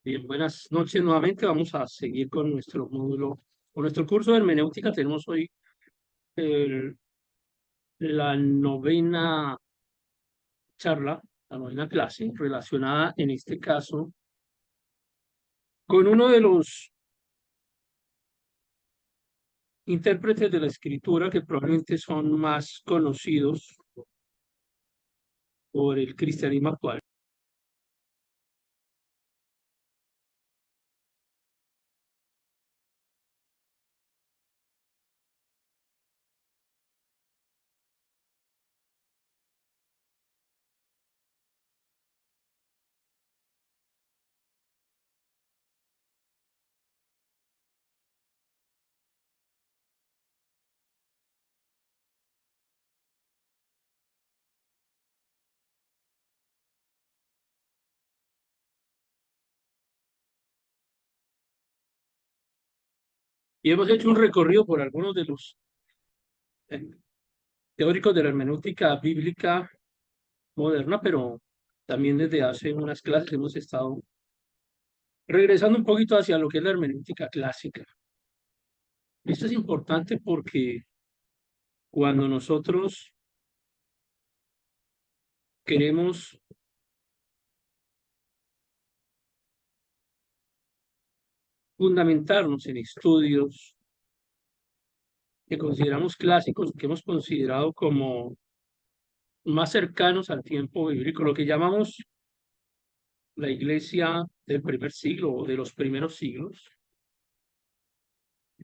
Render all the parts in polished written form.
Bien, buenas noches nuevamente. Vamos a seguir con nuestro módulo, con nuestro curso de hermenéutica. Tenemos hoy el- la novena charla, la novena clase, relacionada en este caso con uno de los intérpretes de la escritura que probablemente son más conocidos por el cristianismo actual. Y hemos hecho un recorrido por algunos de los eh, teóricos de la hermenéutica bíblica moderna, pero también desde hace unas clases hemos estado regresando un poquito hacia lo que es la hermenéutica clásica. Esto es importante porque cuando nosotros queremos fundamentarnos en estudios que consideramos clásicos, que hemos considerado como más cercanos al tiempo bíblico, lo que llamamos la iglesia del primer siglo o de los primeros siglos,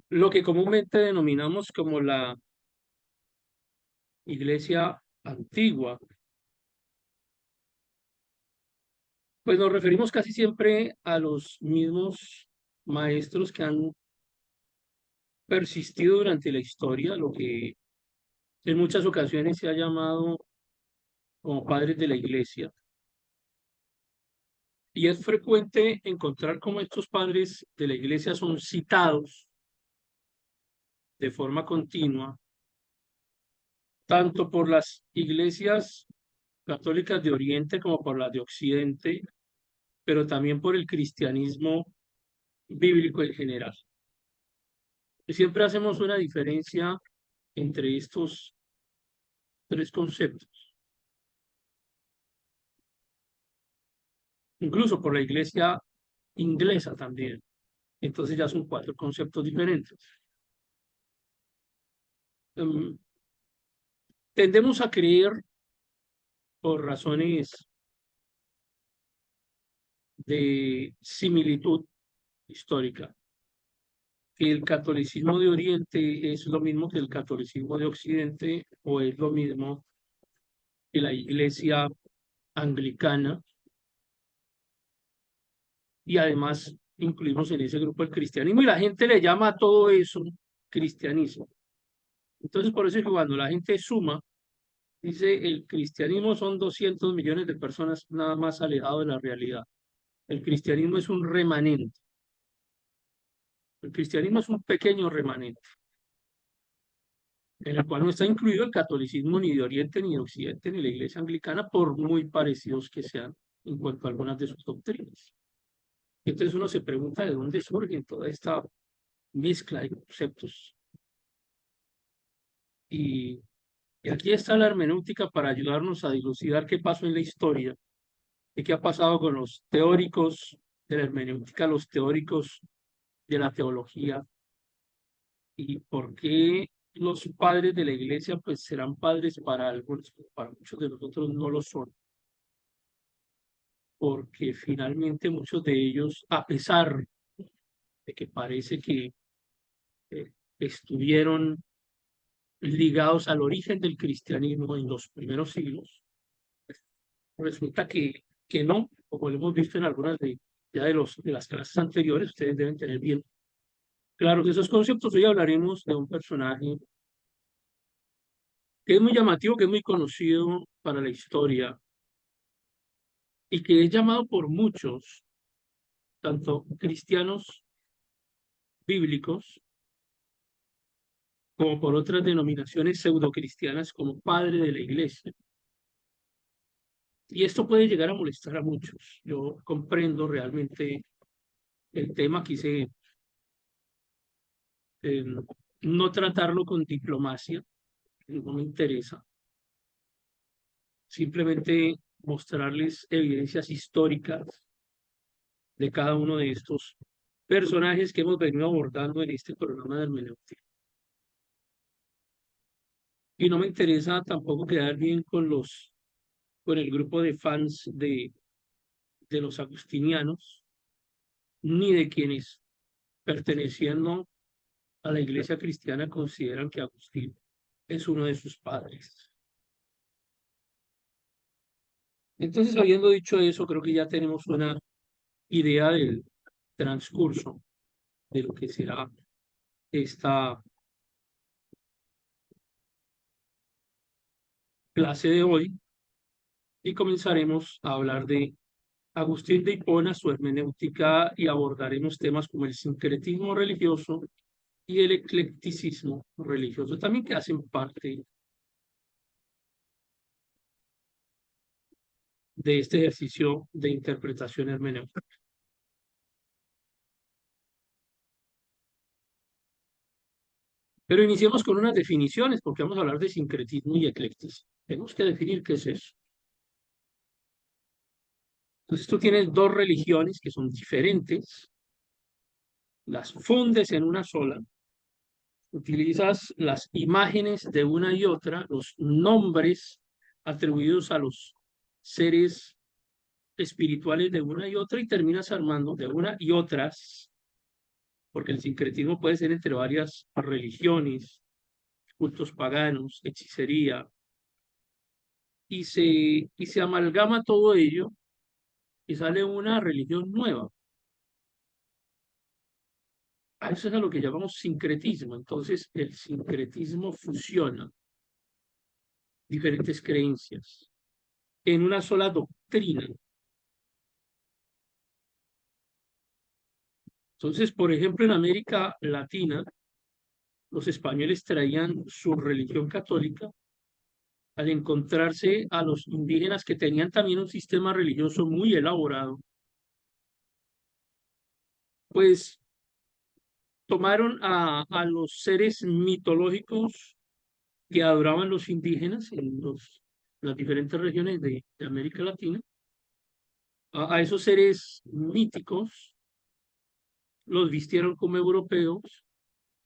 lo que comúnmente denominamos como la iglesia antigua, pues nos referimos casi siempre a los mismos maestros que han persistido durante la historia, lo que en muchas ocasiones se ha llamado como padres de la iglesia. Y es frecuente encontrar cómo estos padres de la iglesia son citados de forma continua, tanto por las iglesias católicas de Oriente como por las de Occidente, pero también por el cristianismo bíblico en general. Y siempre hacemos una diferencia entre estos tres conceptos, incluso por la iglesia inglesa también. Entonces ya son cuatro conceptos diferentes. Um, Tendemos a creer por razones de similitud histórica, que el catolicismo de Oriente es lo mismo que el catolicismo de Occidente o es lo mismo que la iglesia anglicana, y además incluimos en ese grupo el cristianismo y la gente le llama a todo eso cristianismo. Entonces por eso es que cuando la gente suma, dice el cristianismo son 200 millones de personas nada más alejado de la realidad. El cristianismo es un remanente. El cristianismo es un pequeño remanente, en el cual no está incluido el catolicismo ni de Oriente, ni de Occidente, ni la Iglesia anglicana, por muy parecidos que sean en cuanto a algunas de sus doctrinas. Entonces uno se pregunta de dónde surge toda esta mezcla de conceptos. Y, y aquí está la hermenéutica para ayudarnos a dilucidar qué pasó en la historia y qué ha pasado con los teóricos de la hermenéutica, los teóricos de la teología, y por qué los padres de la iglesia pues serán padres para algunos, pero para muchos de nosotros no lo son, porque finalmente muchos de ellos, a pesar de que parece que estuvieron ligados al origen del cristianismo en los primeros siglos, resulta que no, como lo hemos visto en algunas ya de las clases anteriores. Ustedes deben tener bien claro que esos conceptos. Hoy hablaremos de un personaje que es muy llamativo, que es muy conocido para la historia y que es llamado por muchos, tanto cristianos bíblicos como por otras denominaciones pseudocristianas, como padre de la iglesia. Y esto puede llegar a molestar a muchos. Yo comprendo realmente el tema, quise eh, no tratarlo con diplomacia, no me interesa, simplemente mostrarles evidencias históricas de cada uno de estos personajes que hemos venido abordando en este programa de hermenéutica. Y no me interesa tampoco quedar bien con el grupo de fans de los agustinianos, ni de quienes perteneciendo a la iglesia cristiana consideran que Agustín es uno de sus padres. Entonces, habiendo dicho eso, creo que ya tenemos una idea del transcurso de lo que será esta clase de hoy y comenzaremos a hablar de Agustín de Hipona, su hermenéutica y abordaremos temas como el sincretismo religioso y el eclecticismo religioso, también que hacen parte de este ejercicio de interpretación hermenéutica. Pero iniciemos con unas definiciones, porque vamos a hablar de sincretismo y eclecticismo. Tenemos que definir qué es eso. Entonces tú tienes dos religiones que son diferentes, las fundes en una sola, utilizas las imágenes de una y otra, los nombres atribuidos a los seres espirituales de una y otra y terminas armando de una y otras, porque el sincretismo puede ser entre varias religiones, cultos paganos, hechicería, y se amalgama todo ello y sale una religión nueva. A eso es a lo que llamamos sincretismo. Entonces, el sincretismo fusiona diferentes creencias en una sola doctrina. Entonces, por ejemplo, en América Latina, los españoles traían su religión católica al encontrarse a los indígenas que tenían también un sistema religioso muy elaborado, pues tomaron a los seres mitológicos que adoraban los indígenas en las diferentes regiones de América Latina, a esos seres míticos los vistieron como europeos,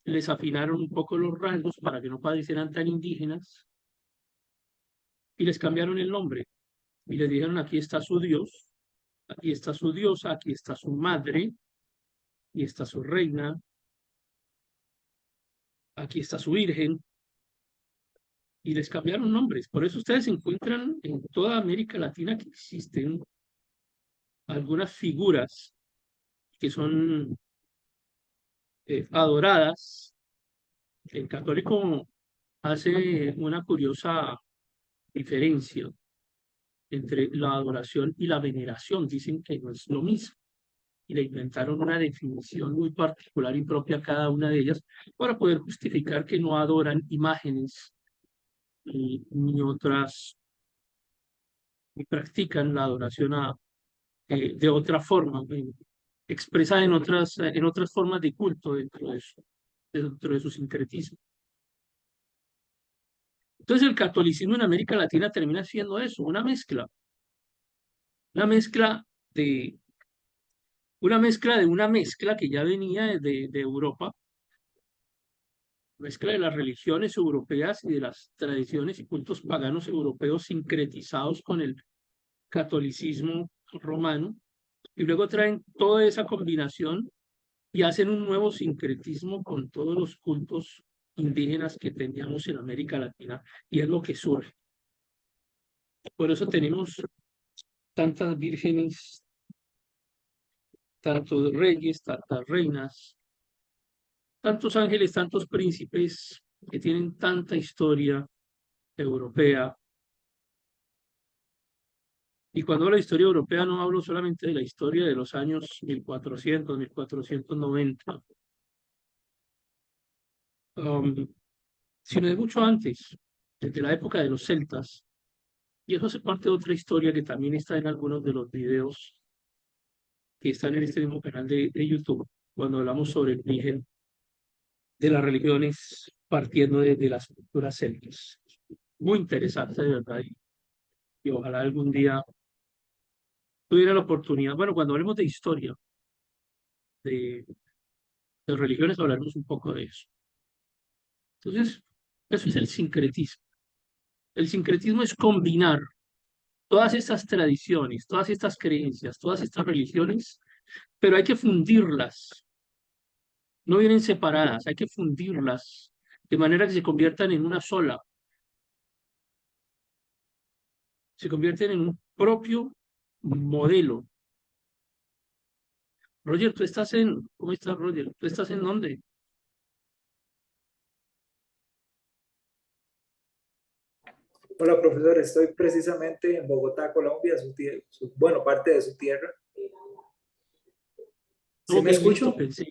les afinaron un poco los rasgos para que no parecieran tan indígenas y les cambiaron el nombre y les dijeron aquí está su Dios, aquí está su diosa, aquí está su madre, y está su reina, aquí está su virgen, y les cambiaron nombres. Por eso ustedes encuentran en toda América Latina que existen algunas figuras que son adoradas. El católico hace una curiosa diferencia entre la adoración y la veneración. Dicen que no es lo mismo. Y le inventaron una definición muy particular y propia a cada una de ellas para poder justificar que no adoran imágenes ni otras, ni practican la adoración de otra forma, expresada en otras formas de culto dentro de su sincretismo. Entonces el catolicismo en América Latina termina siendo eso, una mezcla de una mezcla que ya venía de Europa, mezcla de las religiones europeas y de las tradiciones y cultos paganos europeos sincretizados con el catolicismo romano, y luego traen toda esa combinación y hacen un nuevo sincretismo con todos los cultos indígenas que teníamos en América Latina, y es lo que surge. Por eso tenemos tantas vírgenes, tantos reyes, tantas reinas, tantos ángeles, tantos príncipes que tienen tanta historia europea. Y cuando hablo de historia europea no hablo solamente de la historia de los años 1400, 1490, sino de mucho antes, desde la época de los celtas. Y eso hace parte de otra historia que también está en algunos de los videos que están en este mismo canal de YouTube, cuando hablamos sobre el origen de las religiones partiendo de las culturas celtas. Muy interesante, de verdad, y ojalá algún día tuviera la oportunidad, bueno, cuando hablemos de historia, de, de religiones, hablaremos un poco de eso. Entonces, eso es el sincretismo. El sincretismo es combinar todas estas tradiciones, todas estas creencias, todas estas religiones, pero hay que fundirlas, no vienen separadas, hay que fundirlas de manera que se conviertan en una sola, se convierten en un propio modelo. Roger, tú estás en, ¿cómo estás, Roger? ¿Tú estás en dónde? Hola, profesor. Estoy precisamente en Bogotá, Colombia, bueno, parte de su tierra. ¿Sí Ok, me listo, escucho? pensé,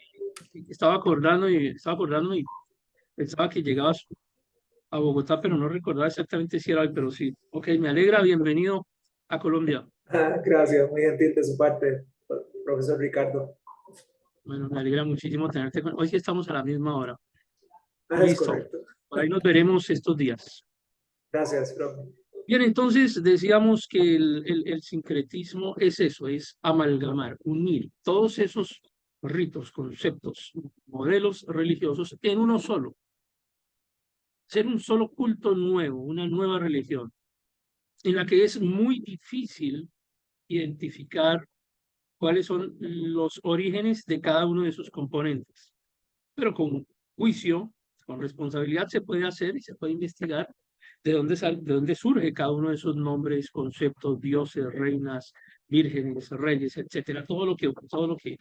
estaba acordando y pensaba que llegabas a Bogotá, pero no recordaba exactamente si era hoy, pero sí. Ok, me alegra, bienvenido a Colombia. Ah, gracias, muy gentil de su parte, profesor Ricardo. Bueno, me alegra muchísimo tenerte con... Hoy sí estamos a la misma hora. Ah, es Listo. correcto. Por ahí nos veremos estos días. Gracias, profe. Bien, entonces decíamos que el sincretismo es eso, es amalgamar, unir todos esos ritos, conceptos, modelos religiosos en uno solo, ser un solo culto nuevo, una nueva religión, en la que es muy difícil identificar cuáles son los orígenes de cada uno de sus componentes. Pero con juicio, con responsabilidad se puede hacer y se puede investigar de dónde surge cada uno de esos nombres, conceptos, dioses, reinas, vírgenes, reyes, etcétera, todo lo que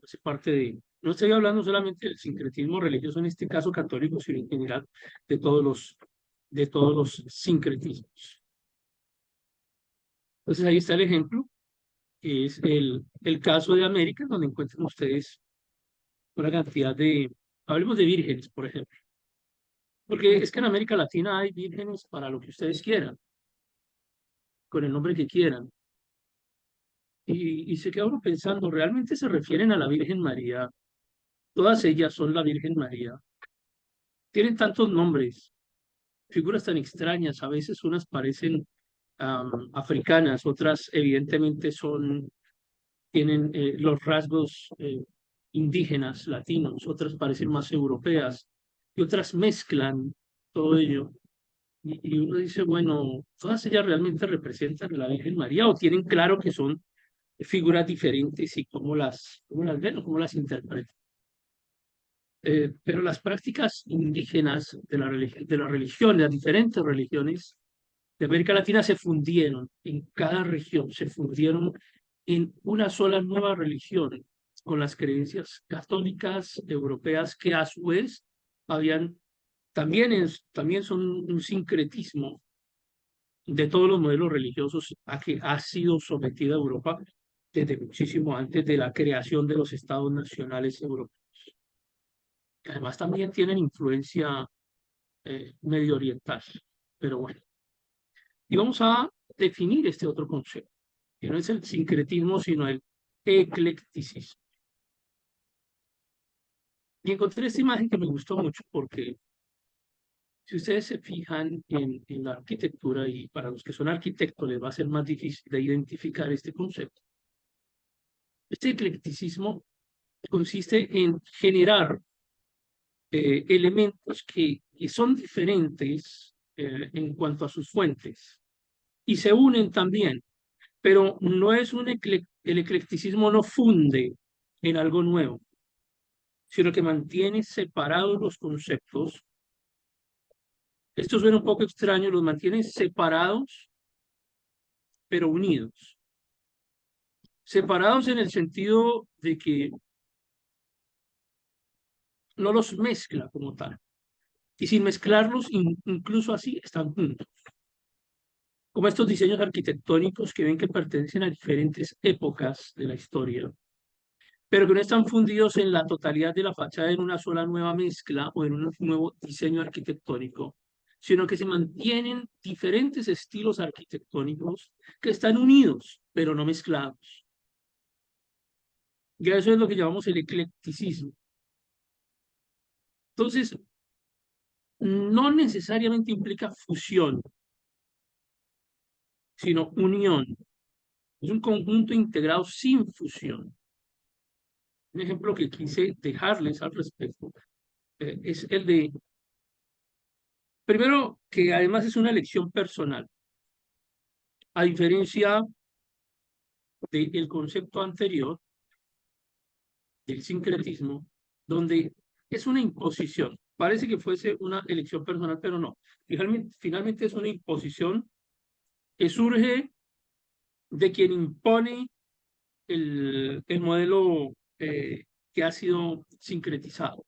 hace parte de. No estoy hablando solamente del sincretismo religioso, en este caso católico, sino en general de de todos los sincretismos. Entonces ahí está el ejemplo, que es el caso de América, donde encuentran ustedes una cantidad de, hablemos de vírgenes, por ejemplo. Porque es que en América Latina hay vírgenes para lo que ustedes quieran, con el nombre que quieran. Y se queda uno pensando, ¿realmente se refieren a la Virgen María? Todas ellas son la Virgen María. Tienen tantos nombres, figuras tan extrañas, a veces unas parecen africanas, otras evidentemente tienen los rasgos indígenas, latinos, otras parecen más europeas, y otras mezclan todo ello. Y uno dice, bueno, ¿todas ellas realmente representan a la Virgen María o tienen claro que son figuras diferentes y cómo las ven o cómo las interpretan? Pero las prácticas indígenas de la religión, de las diferentes religiones de América Latina se fundieron en cada región, se fundieron en una sola nueva religión, con las creencias católicas europeas que a su vez habían, también son un sincretismo de todos los modelos religiosos a que ha sido sometida Europa desde muchísimo antes de la creación de los estados nacionales europeos, que además también tienen influencia medio oriental. Pero bueno, y vamos a definir este otro concepto, que no es el sincretismo, sino el eclecticismo. Y encontré esta imagen que me gustó mucho porque si ustedes se fijan en la arquitectura, y para los que son arquitectos les va a ser más difícil de identificar este concepto. Este eclecticismo consiste en generar elementos que son diferentes en cuanto a sus fuentes y se unen también, pero no es el eclecticismo no funde en algo nuevo, sino que mantiene separados los conceptos. Esto suena un poco extraño, los mantiene separados, pero unidos. Separados en el sentido de que no los mezcla como tal. Y sin mezclarlos, incluso así, están juntos. Como estos diseños arquitectónicos que ven que pertenecen a diferentes épocas de la historia, pero que no están fundidos en la totalidad de la fachada en una sola nueva mezcla o en un nuevo diseño arquitectónico, sino que se mantienen diferentes estilos arquitectónicos que están unidos, pero no mezclados. Y a eso es lo que llamamos el eclecticismo. Entonces, no necesariamente implica fusión, sino unión. Es un conjunto integrado sin fusión. Un ejemplo que quise dejarles al respecto es el de, primero, que además es una elección personal, a diferencia del concepto anterior, del sincretismo, donde es una imposición. Parece que fuese una elección personal, pero no. Finalmente es una imposición que surge de quien impone el modelo que ha sido sincretizado.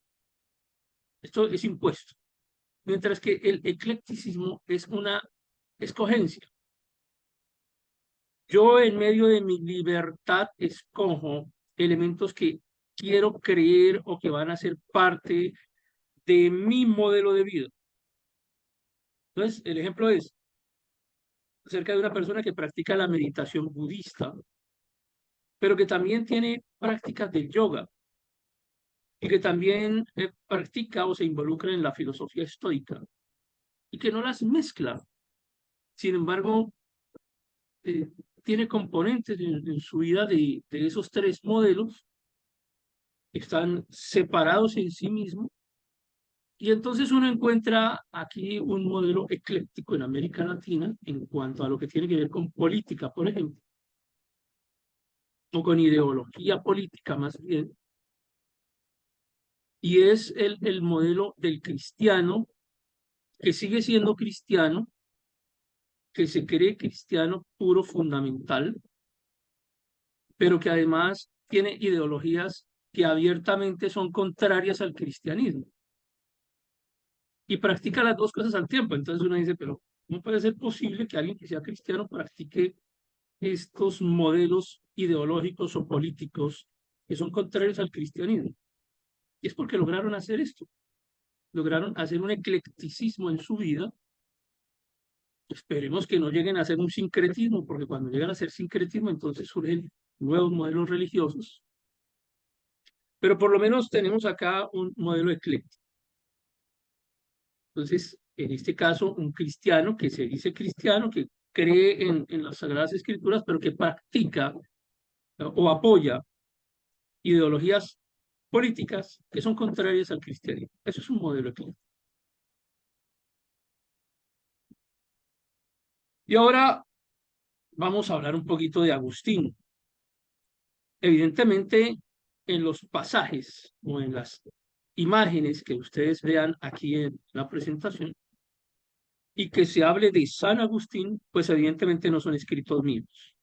Esto es impuesto. Mientras que el eclecticismo es una escogencia. Yo en medio de mi libertad escojo elementos que quiero creer o que van a ser parte de mi modelo de vida. Entonces, el ejemplo es acerca de una persona que practica la meditación budista, pero que también tiene prácticas del yoga y que también practica o se involucra en la filosofía estoica y que no las mezcla. Sin embargo, eh, tiene componentes en su vida de esos tres modelos, están separados en sí mismos, y entonces uno encuentra aquí un modelo ecléctico en América Latina en cuanto a lo que tiene que ver con política, por ejemplo, o con ideología política más bien, y es el modelo del cristiano que sigue siendo cristiano, que se cree cristiano puro fundamental, pero que además tiene ideologías que abiertamente son contrarias al cristianismo y practica las dos cosas al tiempo. Entonces uno dice, pero ¿cómo puede ser posible que alguien que sea cristiano practique estos modelos ideológicos o políticos que son contrarios al cristianismo? Y es porque lograron hacer esto, lograron hacer un eclecticismo en su vida. Esperemos que no lleguen a ser un sincretismo, porque cuando llegan a ser sincretismo, entonces surgen nuevos modelos religiosos. Pero por lo menos tenemos acá un modelo ecléctico. Entonces, en este caso, un cristiano que se dice cristiano, que cree en las Sagradas Escrituras, pero que practica o apoya ideologías políticas que son contrarias al cristianismo. Eso es un modelo ecléctico. Y ahora vamos a hablar un poquito de Agustín. Evidentemente, en los pasajes o en las imágenes que ustedes vean aquí en la presentación y que se hable de San Agustín, pues evidentemente no son escritos míos.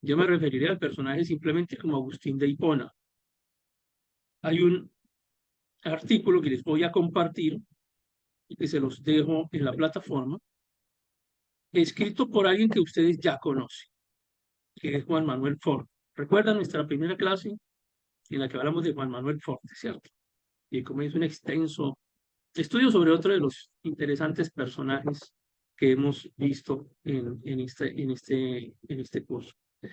Yo me referiré al personaje simplemente como Agustín de Hipona. Hay un artículo que les voy a compartir y que se los dejo en la plataforma, escrito por alguien que ustedes ya conocen, que es Juan Manuel Forte. ¿Recuerdan nuestra primera clase en la que hablamos de Juan Manuel Forte, cierto? Y como es un extenso estudio sobre otro de los interesantes personajes que hemos visto en este curso.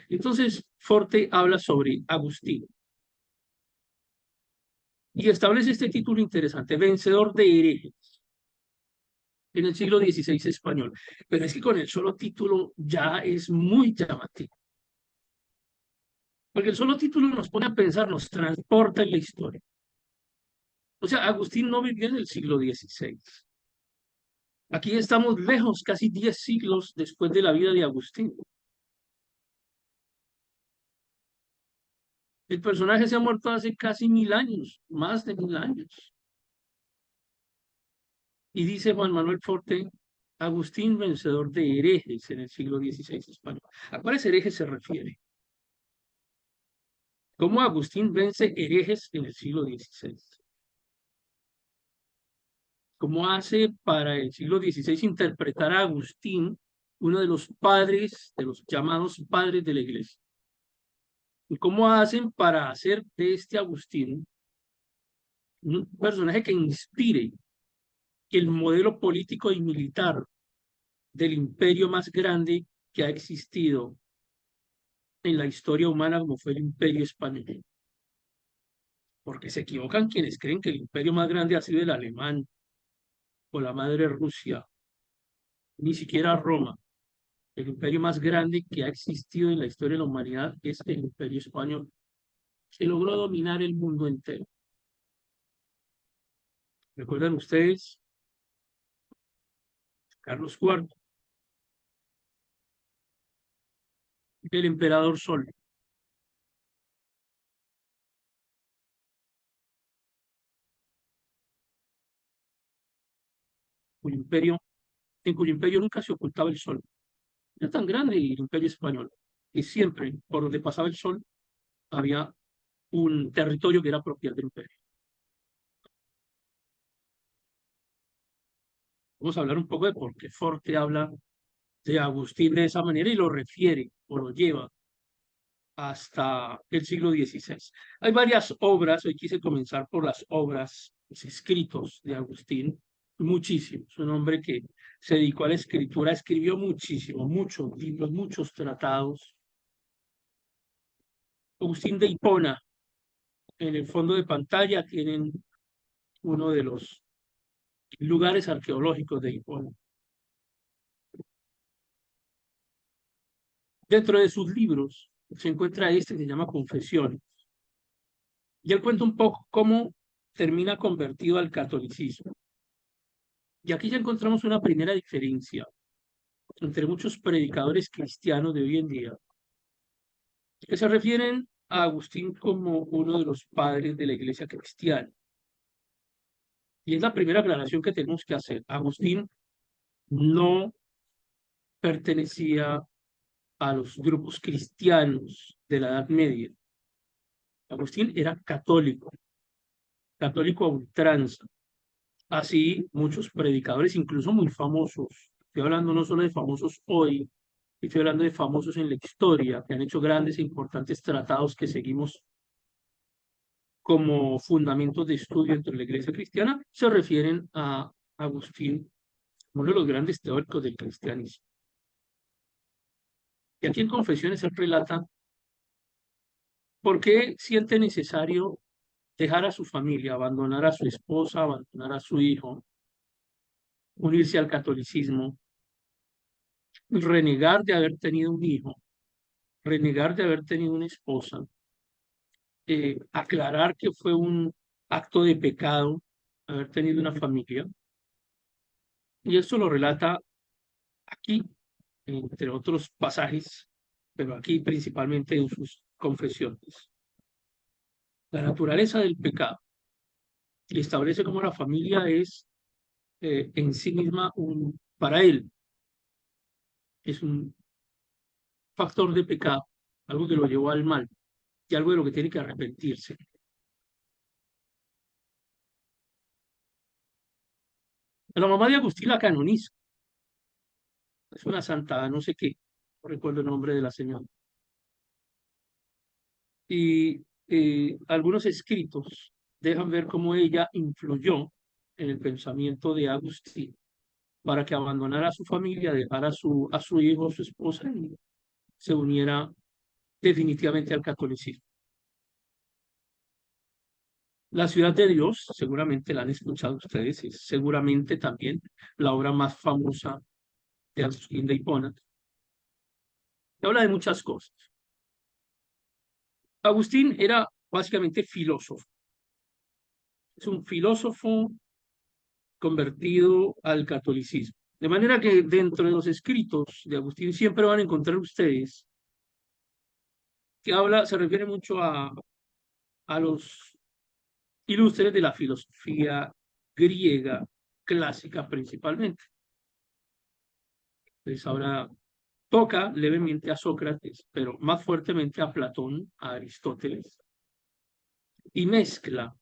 Entonces, Forte habla sobre Agustín y establece este título interesante, vencedor de herejes en el siglo XVI español. Pero es que con el solo título ya es muy llamativo. Porque el solo título nos pone a pensar, nos transporta en la historia. O sea, Agustín no vivió en el siglo XVI. Aquí estamos lejos, casi 10 siglos después de la vida de Agustín. El personaje se ha muerto hace casi 1000 años, más de 1000 años. Y dice Juan Manuel Forte, Agustín vencedor de herejes en el siglo XVI español. ¿A cuáles herejes se refiere? ¿Cómo Agustín vence herejes en el siglo XVI? ¿Cómo hace para el siglo XVI interpretar a Agustín, uno de los padres, de los llamados padres de la iglesia? ¿Y cómo hacen para hacer de este Agustín un personaje que inspire el modelo político y militar del imperio más grande que ha existido en la historia humana, como fue el Imperio Español? porque se equivocan quienes creen que el imperio más grande ha sido el alemán o la madre Rusia, ni siquiera Roma. El imperio más grande que ha existido en la historia de la humanidad es el imperio español, que logró dominar el mundo entero. ¿Recuerdan ustedes? Carlos IV, el emperador Sol, cuyo imperio, en cuyo imperio nunca se ocultaba el sol. Era tan grande el imperio español que siempre, por donde pasaba el sol, había un territorio que era propiedad del imperio. Vamos a hablar un poco de por qué Forte habla de Agustín de esa manera y lo refiere o lo lleva hasta el siglo XVI. Hay varias obras, hoy quise comenzar por las obras, los escritos de Agustín, muchísimos. Un hombre que se dedicó a la escritura, escribió muchísimo, muchos libros, muchos tratados. Agustín de Hipona, en el fondo de pantalla tienen uno de los lugares arqueológicos de Hipona. Dentro de sus libros se encuentra este que se llama Confesiones. Y él cuenta un poco cómo termina convertido al catolicismo. Y aquí ya encontramos una primera diferencia entre muchos predicadores cristianos de hoy en día, que se refieren a Agustín como uno de los padres de la iglesia cristiana. Y es la primera aclaración que tenemos que hacer. Agustín no pertenecía a los grupos cristianos de la Edad Media. Agustín era católico, católico a ultranza. Así muchos predicadores, incluso muy famosos, estoy hablando no solo de famosos hoy, estoy hablando de famosos en la historia, que han hecho grandes e importantes tratados que seguimos como fundamentos de estudio entre la iglesia cristiana, se refieren a Agustín, uno de los grandes teóricos del cristianismo. Y aquí en Confesiones él relata por qué siente necesario dejar a su familia, abandonar a su esposa, abandonar a su hijo, unirse al catolicismo, renegar de haber tenido un hijo, renegar de haber tenido una esposa, aclarar que fue un acto de pecado haber tenido una familia. Y esto lo relata aquí, entre otros pasajes, pero aquí principalmente en sus confesiones. La naturaleza del pecado. Y establece cómo la familia es en sí misma para él, es un factor de pecado, algo que lo llevó al mal y algo de lo que tiene que arrepentirse. La mamá de Agustín la canoniza, es una santa, no sé qué, no recuerdo el nombre de la señora. Y algunos escritos dejan ver cómo ella influyó en el pensamiento de Agustín para que abandonara a su familia, dejara a su hijo, a su esposa y se uniera definitivamente al catolicismo. La ciudad de Dios, seguramente la han escuchado ustedes, es seguramente también la obra más famosa de Agustín de Hipona. Habla de muchas cosas. Agustín era básicamente filósofo. Es un filósofo convertido al catolicismo. De manera que dentro de los escritos de Agustín siempre van a encontrar ustedes que se refiere mucho a los ilustres de la filosofía griega clásica principalmente. Entonces ahora toca levemente a Sócrates, pero más fuertemente a Platón, a Aristóteles, y mezcla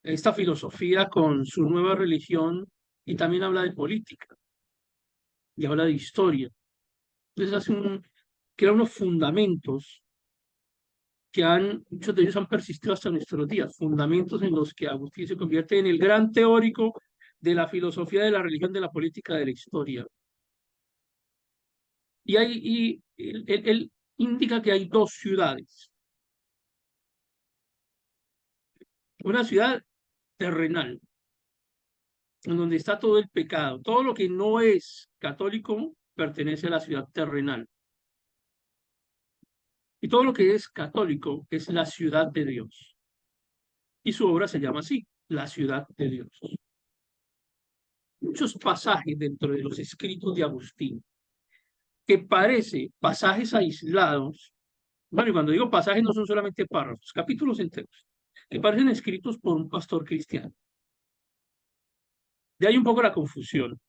esta filosofía con su nueva religión y también habla de política y habla de historia. Entonces crea unos fundamentos muchos de ellos han persistido hasta nuestros días, fundamentos en los que Agustín se convierte en el gran teórico de la filosofía de la religión, de la política, de la historia. Y él indica que hay dos ciudades. una ciudad terrenal, en donde está todo el pecado. Todo lo que no es católico pertenece a la ciudad terrenal. Y todo lo que es católico es la ciudad de Dios. Y su obra se llama así, la ciudad de Dios. Muchos pasajes dentro de los escritos de Agustín, que parece pasajes aislados. Bueno, y cuando digo pasajes no son solamente párrafos, capítulos enteros, que parecen escritos por un pastor cristiano. De ahí un poco la confusión,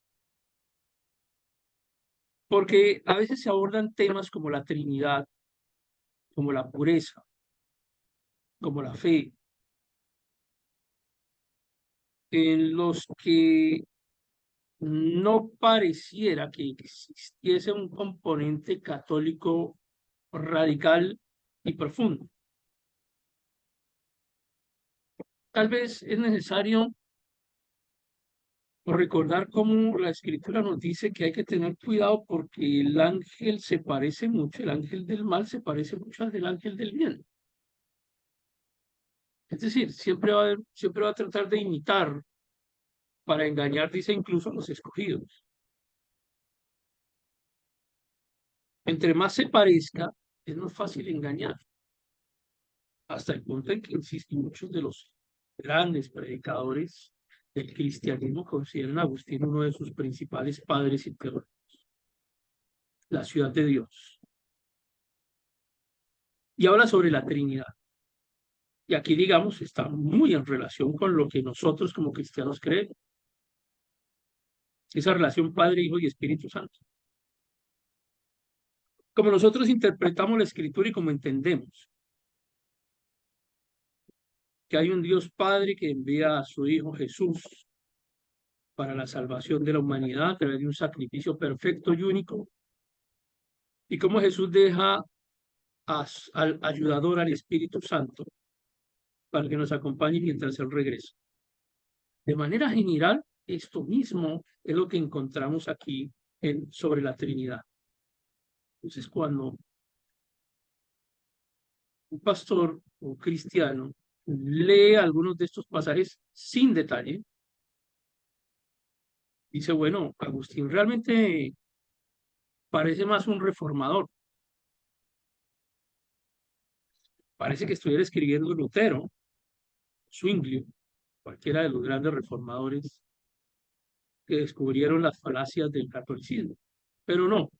porque a veces se abordan temas como la Trinidad, como la pureza, como la fe, en los que no pareciera que existiese un componente católico radical y profundo. Tal vez es necesario recordar cómo la escritura nos dice que hay que tener cuidado porque el ángel se parece mucho, el ángel del mal se parece mucho al del ángel del bien. Es decir, siempre va a tratar de imitar para engañar, dice incluso a los escogidos. Entre más se parezca, es más fácil engañar. Hasta el punto en que, insisto, muchos de los grandes predicadores del cristianismo consideran a Agustín uno de sus principales padres y teólogos, la ciudad de Dios. Y habla sobre la Trinidad. Y aquí, digamos, está muy en relación con lo que nosotros como cristianos creemos. Esa relación Padre, Hijo y Espíritu Santo. Como nosotros interpretamos la Escritura y como entendemos que hay un Dios Padre que envía a su Hijo Jesús para la salvación de la humanidad a través de un sacrificio perfecto y único, y cómo Jesús deja al ayudador, al Espíritu Santo, para que nos acompañe mientras Él regresa. De manera general, esto mismo es lo que encontramos aquí sobre la Trinidad. Entonces, cuando un pastor o cristiano lee algunos de estos pasajes sin detalle, dice, bueno, Agustín realmente parece más un reformador. Parece que estuviera escribiendo Lutero, Zwinglio, cualquiera de los grandes reformadores que descubrieron las falacias del catolicismo. Pero no,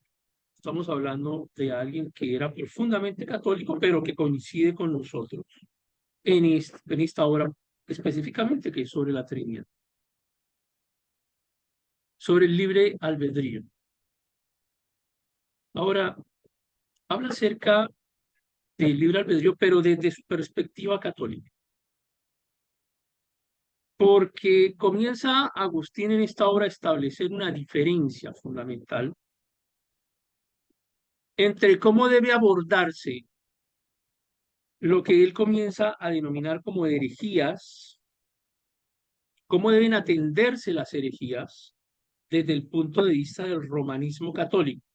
estamos hablando de alguien que era profundamente católico, pero que coincide con nosotros en esta obra específicamente que es sobre la Trinidad, sobre el libre albedrío. Ahora, habla acerca del libre albedrío, pero desde su perspectiva católica. Porque comienza Agustín en esta obra a establecer una diferencia fundamental entre cómo debe abordarse lo que él comienza a denominar como herejías, cómo deben atenderse las herejías desde el punto de vista del romanismo católico.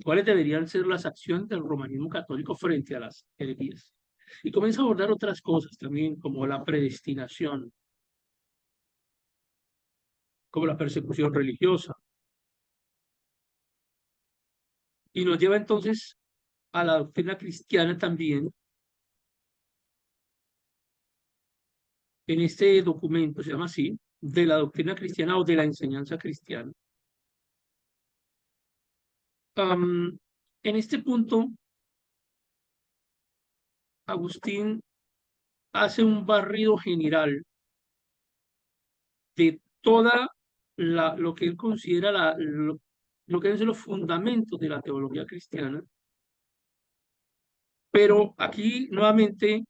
¿Cuáles deberían ser las acciones del romanismo católico frente a las herejías? Y comienza a abordar otras cosas también, como la predestinación, como la persecución religiosa. Y nos lleva entonces a la doctrina cristiana también. En este documento, se llama así, de la doctrina cristiana o de la enseñanza cristiana. En este punto, Agustín hace un barrido general de toda lo que él considera lo que son los fundamentos de la teología cristiana. Pero aquí, nuevamente,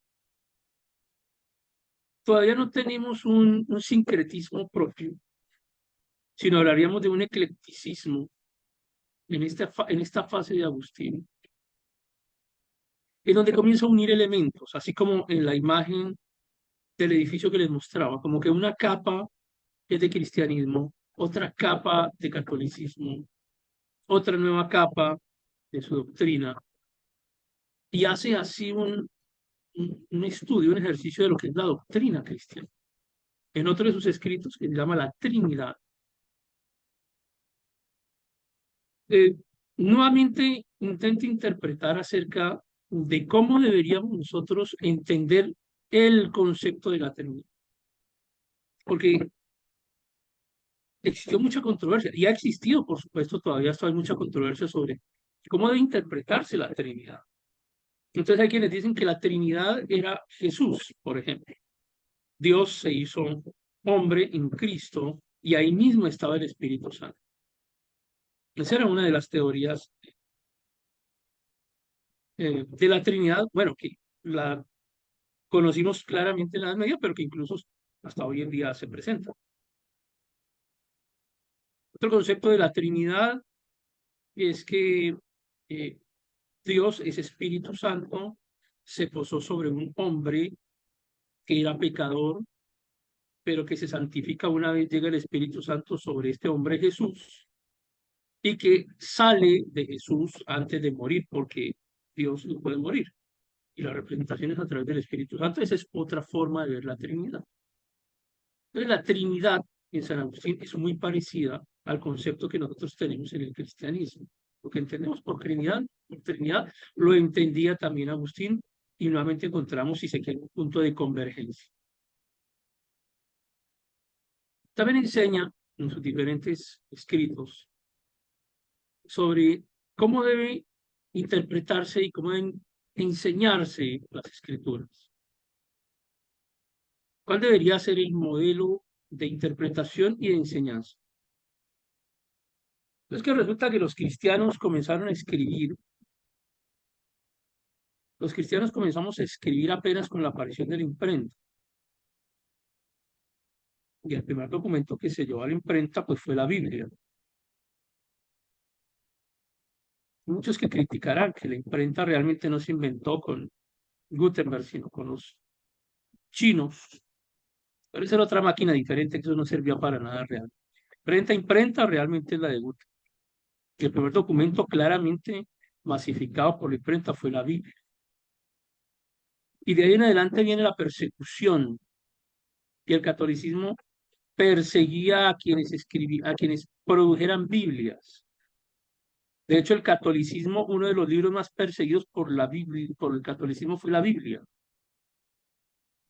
todavía no tenemos un sincretismo propio, sino hablaríamos de un eclecticismo en esta fase de Agustín, en donde comienza a unir elementos, así como en la imagen del edificio que les mostraba, como que una capa es de cristianismo, otra capa de catolicismo, otra nueva capa de su doctrina, y hace así un estudio, un ejercicio de lo que es la doctrina cristiana. En otro de sus escritos, que se llama La Trinidad, eh, nuevamente intenta interpretar acerca de cómo deberíamos nosotros entender el concepto de la Trinidad. Porque existió mucha controversia, y ha existido, por supuesto, todavía hay mucha controversia sobre cómo debe interpretarse la Trinidad. Entonces hay quienes dicen que la Trinidad era Jesús, por ejemplo. Dios se hizo hombre en Cristo y ahí mismo estaba el Espíritu Santo. Esa era una de las teorías de la Trinidad, bueno, que la conocimos claramente en la Edad Media, pero que incluso hasta hoy en día se presenta. Otro concepto de la Trinidad es que eh, Dios, ese Espíritu Santo, se posó sobre un hombre que era pecador, pero que se santifica una vez llega el Espíritu Santo sobre este hombre Jesús, y que sale de Jesús antes de morir, porque Dios no puede morir. Y la representación es a través del Espíritu Santo. Esa es otra forma de ver la Trinidad. Entonces, la Trinidad en San Agustín es muy parecida al concepto que nosotros tenemos en el cristianismo. Lo que entendemos por Trinidad lo entendía también Agustín, y nuevamente encontramos, si se quiere, un punto de convergencia. También enseña en sus diferentes escritos sobre cómo debe interpretarse y cómo deben enseñarse las escrituras. ¿Cuál debería ser el modelo de interpretación y de enseñanza? Es que resulta que los cristianos comenzaron a escribir, los cristianos comenzamos a escribir apenas con la aparición de la imprenta. Y el primer documento que se llevó a la imprenta pues fue la Biblia. Muchos que criticarán que la imprenta realmente no se inventó con Gutenberg, sino con los chinos. Pero esa era otra máquina diferente, que eso no servía para nada real. Imprenta realmente es la de Gutenberg. Y el primer documento claramente masificado por la imprenta fue la Biblia. Y de ahí en adelante viene la persecución, y el catolicismo perseguía a quienes escribían, a quienes produjeran Biblias. De hecho, el catolicismo, uno de los libros más perseguidos por la Biblia, por el catolicismo fue la Biblia.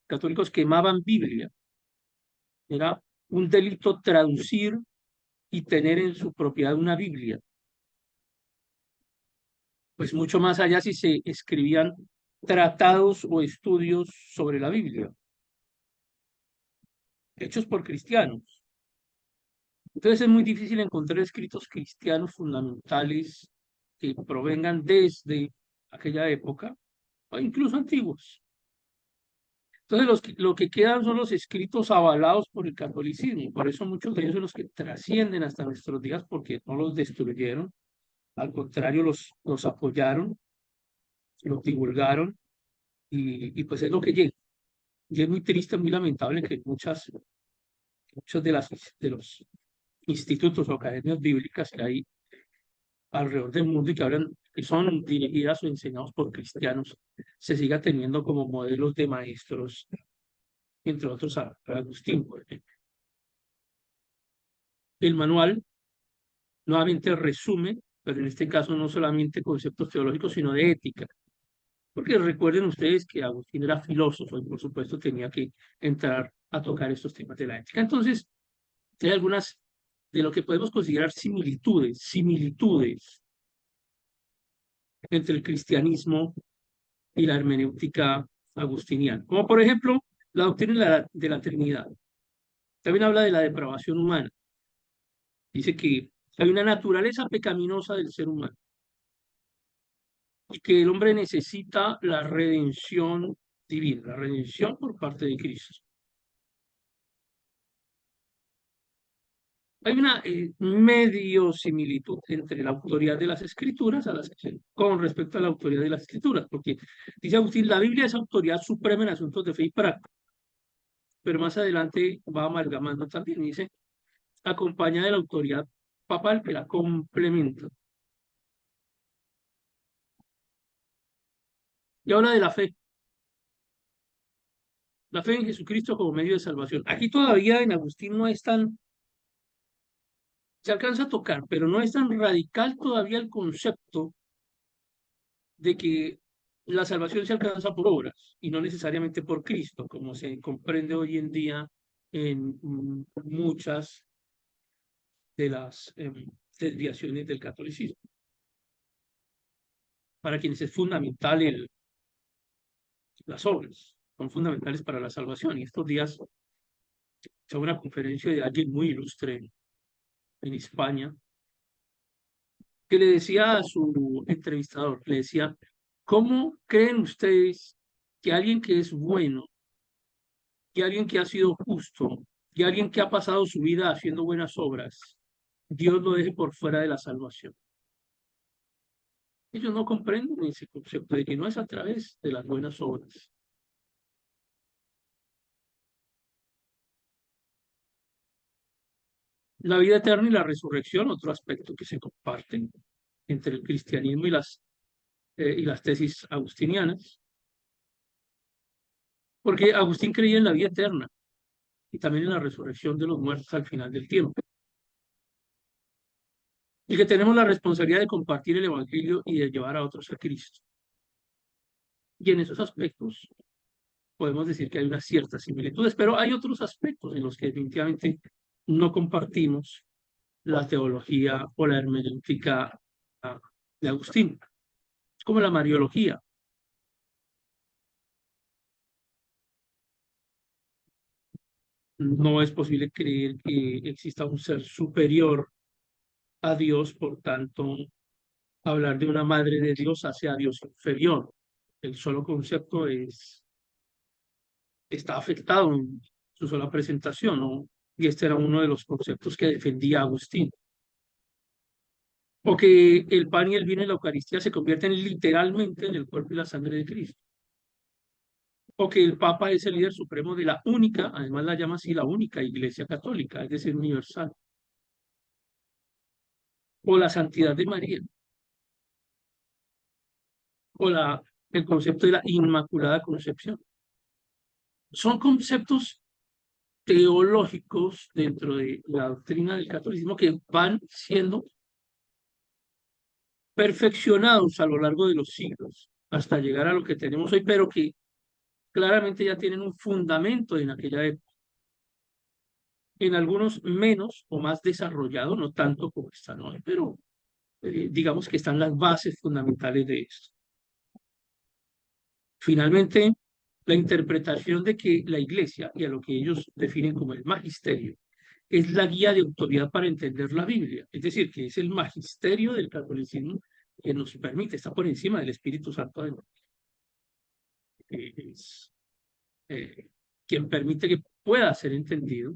Católicos quemaban Biblia. Era un delito traducir y tener en su propiedad una Biblia. Pues mucho más allá si se escribían tratados o estudios sobre la Biblia, hechos por cristianos. Entonces es muy difícil encontrar escritos cristianos fundamentales que provengan desde aquella época o incluso antiguos. Entonces lo que quedan son los escritos avalados por el catolicismo. Por eso muchos de ellos son los que trascienden hasta nuestros días, porque no los destruyeron, al contrario, los apoyaron, los divulgaron, y pues es lo que llega. Y es muy triste, muy lamentable que muchos de los institutos o academias bíblicas que hay alrededor del mundo y que son dirigidas o enseñados por cristianos, se siga teniendo como modelos de maestros, entre otros a Agustín, por ejemplo. El manual nuevamente resume, pero en este caso no solamente conceptos teológicos, sino de ética. Porque recuerden ustedes que Agustín era filósofo y por supuesto tenía que entrar a tocar estos temas de la ética. Entonces, hay algunas de lo que podemos considerar similitudes entre el cristianismo y la hermenéutica agustiniana, como por ejemplo la doctrina de la Trinidad. También habla de la depravación humana. Dice que hay una naturaleza pecaminosa del ser humano y que el hombre necesita la redención divina, la redención por parte de Cristo. Hay una medio similitud entre la autoridad de las escrituras con respecto a la autoridad de las escrituras, porque dice Agustín, la Biblia es autoridad suprema en asuntos de fe y práctica, pero más adelante va amalgamando también, dice, acompañada de la autoridad papal que la complementa. Y habla de la fe. La fe en Jesucristo como medio de salvación. Aquí todavía en Agustín no es tan, se alcanza a tocar, pero no es tan radical todavía el concepto de que la salvación se alcanza por obras y no necesariamente por Cristo, como se comprende hoy en día en muchas de las desviaciones del catolicismo. Para quienes es fundamental las obras, son fundamentales para la salvación. Y estos días, en una conferencia de alguien muy ilustre en España, que le decía a su entrevistador, le decía, ¿cómo creen ustedes que alguien que es bueno, que alguien que ha sido justo, que alguien que ha pasado su vida haciendo buenas obras, Dios lo deje por fuera de la salvación? Ellos no comprenden ese concepto de que no es a través de las buenas obras. La vida eterna y la resurrección, otro aspecto que se comparten entre el cristianismo y las tesis agustinianas, porque Agustín creía en la vida eterna y también en la resurrección de los muertos al final del tiempo, y que tenemos la responsabilidad de compartir el Evangelio y de llevar a otros a Cristo. Y en esos aspectos podemos decir que hay unas ciertas similitudes, pero hay otros aspectos en los que definitivamente no compartimos la teología o la hermenéutica de Agustín, como la mariología. No es posible creer que exista un ser superior a Dios, por tanto, hablar de una madre de Dios hace a Dios inferior. El solo concepto está afectado en su sola presentación, ¿no? Y este era uno de los conceptos que defendía Agustín. O que el pan y el vino en la Eucaristía se convierten literalmente en el cuerpo y la sangre de Cristo. O que el Papa es el líder supremo de la única, además la llama así, la única Iglesia católica, es decir, universal. O la santidad de María. O el concepto de la Inmaculada Concepción. Son conceptos teológicos dentro de la doctrina del catolicismo que van siendo perfeccionados a lo largo de los siglos hasta llegar a lo que tenemos hoy, pero que claramente ya tienen un fundamento en aquella época. En algunos menos o más desarrollado, no tanto como están hoy, pero digamos que están las bases fundamentales de esto. Finalmente, la interpretación de que la Iglesia, y a lo que ellos definen como el magisterio, es la guía de autoridad para entender la Biblia. Es decir, que es el magisterio del catolicismo que nos permite, está por encima del Espíritu Santo, es quien permite que pueda ser entendido,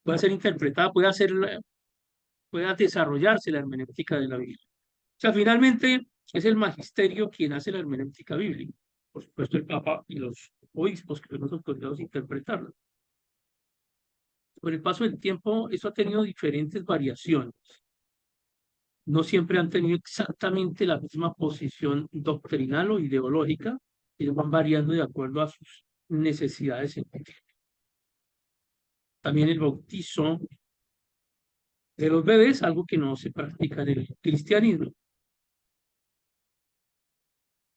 pueda ser interpretada, pueda desarrollarse la hermenéutica de la Biblia. O sea, finalmente es el magisterio quien hace la hermenéutica bíblica. Por supuesto, el Papa y los obispos que son los autorizados a interpretarla. Con el paso del tiempo, eso ha tenido diferentes variaciones. No siempre han tenido exactamente la misma posición doctrinal o ideológica, ellos van variando de acuerdo a sus necesidades científicas. También el bautizo de los bebés, algo que no se practica en el cristianismo.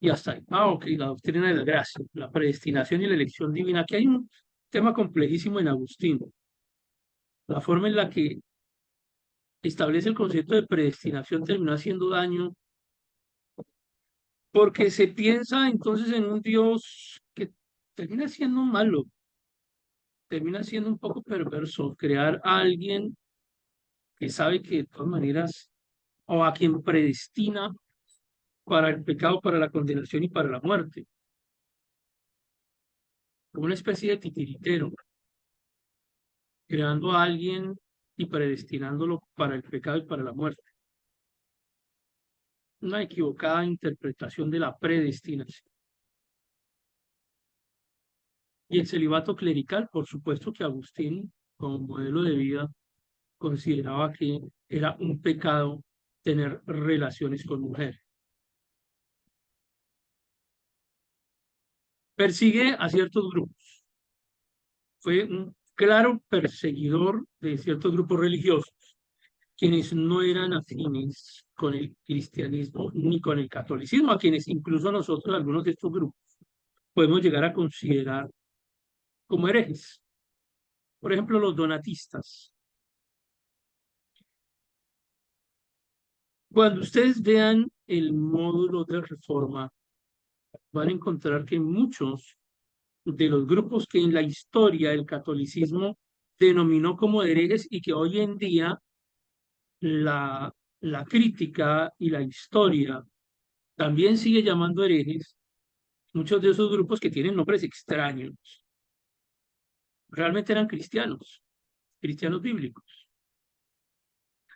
Y hasta ahí. Ok, la doctrina de la gracia, la predestinación y la elección divina. Aquí hay un tema complejísimo en Agustín. La forma en la que establece el concepto de predestinación terminó haciendo daño porque se piensa entonces en un Dios que termina siendo malo, termina siendo un poco perverso, crear a alguien que sabe que de todas maneras, o a quien predestina para el pecado, para la condenación y para la muerte, como una especie de titiritero, creando a alguien y predestinándolo para el pecado y para la muerte. Una equivocada interpretación de la predestinación. Y el celibato clerical, por supuesto que Agustín, como modelo de vida, consideraba que era un pecado tener relaciones con mujeres. persigue a ciertos grupos. Fue un claro perseguidor de ciertos grupos religiosos, quienes no eran afines con el cristianismo ni con el catolicismo, a quienes incluso nosotros, algunos de estos grupos, podemos llegar a considerar como herejes. Por ejemplo, los donatistas. Cuando ustedes vean el módulo de reforma, van a encontrar que muchos de los grupos que en la historia el catolicismo denominó como herejes y que hoy en día la, la crítica y la historia también sigue llamando herejes, muchos de esos grupos que tienen nombres extraños, realmente eran cristianos, cristianos bíblicos,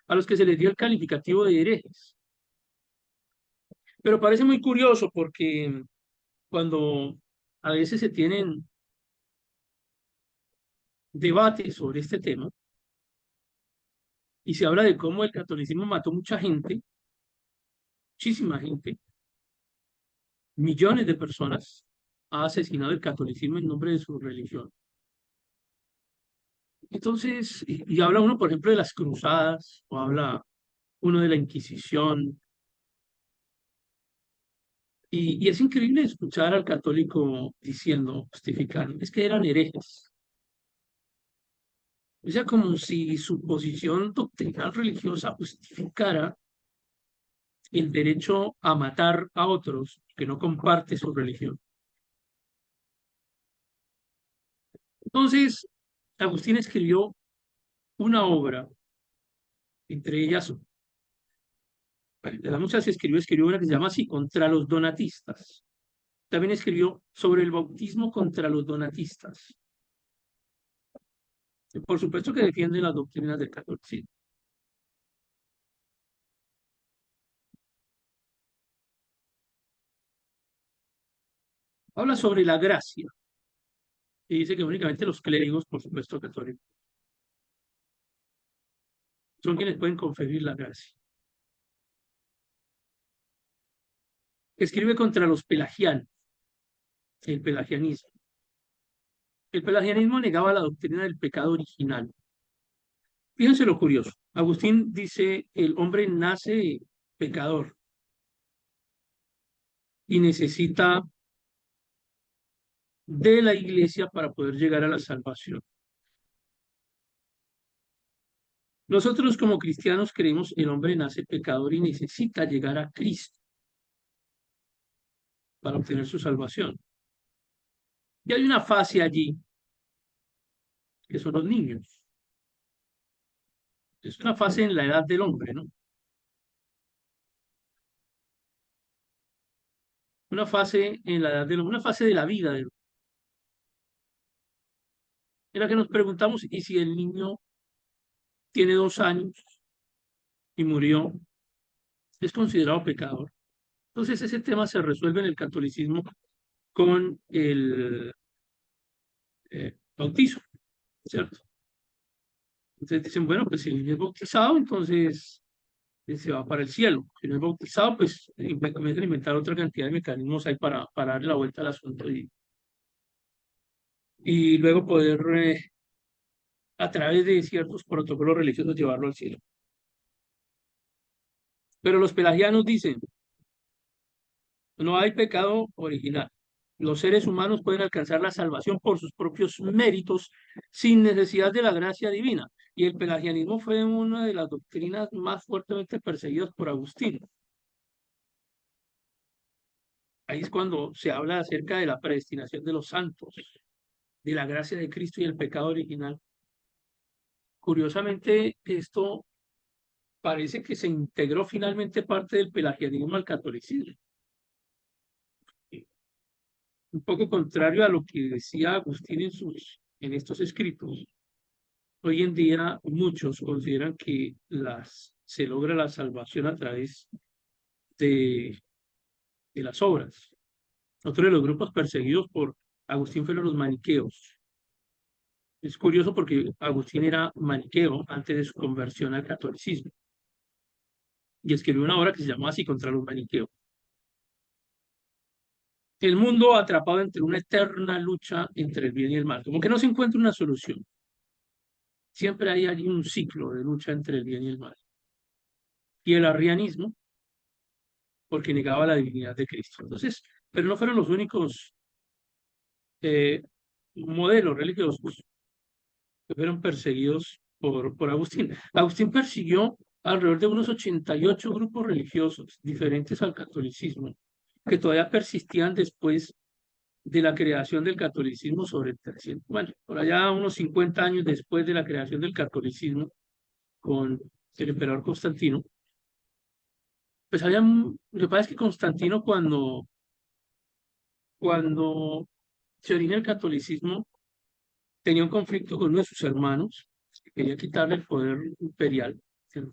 a los que se les dio el calificativo de herejes. Pero parece muy curioso porque cuando a veces se tienen debates sobre este tema y se habla de cómo el catolicismo mató mucha gente, muchísima gente, millones de personas, ha asesinado el catolicismo en nombre de su religión. Entonces, y habla uno, por ejemplo, de las cruzadas, o habla uno de la Inquisición, y es increíble escuchar al católico diciendo, justificando, es que eran herejes. O sea, como si su posición doctrinal religiosa justificara el derecho a matar a otros que no comparte su religión. Entonces, Agustín escribió una obra, entre ellas, de las muchas que escribió una que se llama así, Contra los donatistas. También escribió sobre el bautismo contra los donatistas. Por supuesto que defiende las doctrinas del catolicismo. Habla sobre la gracia y dice que únicamente los clérigos, por supuesto católicos, son quienes pueden conferir la gracia. Escribe contra los pelagianos, el pelagianismo. El pelagianismo negaba la doctrina del pecado original. Fíjense lo curioso. Agustín dice, el hombre nace pecador y necesita de la iglesia para poder llegar a la salvación. Nosotros como cristianos creemos el hombre nace pecador y necesita llegar a Cristo para obtener su salvación. Y hay una fase allí, que son los niños. Es una fase en la edad del hombre, ¿no? Una fase en la edad del hombre, una fase de la vida del hombre, en la que nos preguntamos, ¿y si el niño tiene 2 años y murió, es considerado pecador? Entonces ese tema se resuelve en el catolicismo con el bautizo, ¿cierto? Entonces dicen, bueno, pues si el niño es bautizado, entonces se va para el cielo. Si no es bautizado, pues comienzan a inventar otra cantidad de mecanismos ahí para darle la vuelta al asunto y luego poder, a través de ciertos protocolos religiosos, llevarlo al cielo. Pero los pelagianos dicen, no hay pecado original. Los seres humanos pueden alcanzar la salvación por sus propios méritos sin necesidad de la gracia divina. Y el pelagianismo fue una de las doctrinas más fuertemente perseguidas por Agustín. Ahí es cuando se habla acerca de la predestinación de los santos, de la gracia de Cristo y el pecado original. Curiosamente, esto parece que se integró finalmente parte del pelagianismo al catolicismo. Un poco contrario a lo que decía Agustín en estos escritos. Hoy en día muchos consideran que se logra la salvación a través de, de las obras. Otro de los grupos perseguidos por Agustín fueron los maniqueos. Es curioso porque Agustín era maniqueo antes de su conversión al catolicismo y escribió una obra que se llamó así, Contra los maniqueos. el mundo atrapado entre una eterna lucha entre el bien y el mal, como que no se encuentra una solución. Siempre hay allí un ciclo de lucha entre el bien y el mal. Y el arrianismo, porque negaba la divinidad de Cristo. Entonces, pero no fueron los únicos eh, modelos religiosos que fueron perseguidos por Agustín. Agustín persiguió alrededor de unos 88 grupos religiosos diferentes al catolicismo, que todavía persistían después de la creación del catolicismo sobre 300, bueno, por allá unos 50 años después de la creación del catolicismo con el emperador Constantino. Pues había, lo que pasa es que Constantino cuando se origina el catolicismo, tenía un conflicto con uno de sus hermanos, que quería quitarle el poder imperial, el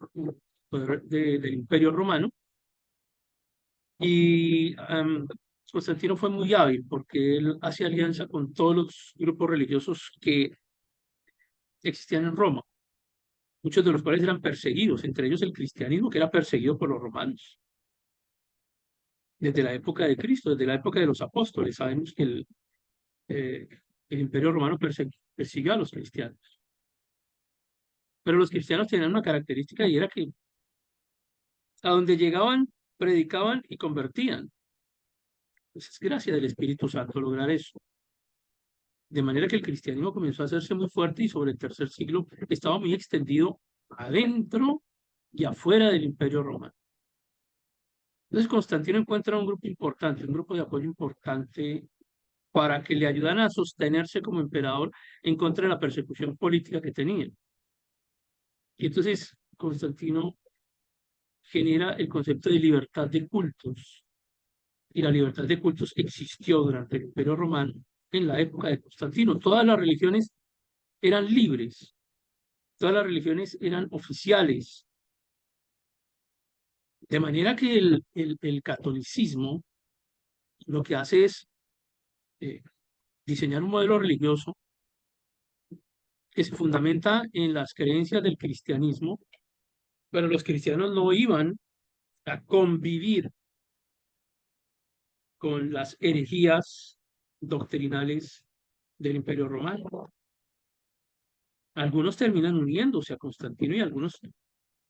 poder del imperio romano, y Constantino fue muy hábil porque él hacía alianza con todos los grupos religiosos que existían en Roma, muchos de los cuales eran perseguidos, entre ellos el cristianismo, que era perseguido por los romanos. Desde la época de Cristo, desde la época de los apóstoles, sabemos que eh, el imperio romano persiguió a los cristianos. Pero los cristianos tenían una característica y era que a donde llegaban, predicaban y convertían. Pues es gracia del Espíritu Santo lograr eso. De manera que el cristianismo comenzó a hacerse muy fuerte y sobre el tercer siglo estaba muy extendido adentro y afuera del imperio romano. Entonces Constantino encuentra un grupo importante, un grupo de apoyo importante para que le ayudan a sostenerse como emperador en contra de la persecución política que tenía. Y entonces Constantino genera el concepto de libertad de cultos. Y la libertad de cultos existió durante el Imperio Romano en la época de Constantino. Todas las religiones eran libres, todas las religiones eran oficiales. De manera que el catolicismo lo que hace es eh, diseñar un modelo religioso que se fundamenta en las creencias del cristianismo, pero los cristianos no iban a convivir con las herejías doctrinales del Imperio Romano. Algunos terminan uniéndose a Constantino y algunos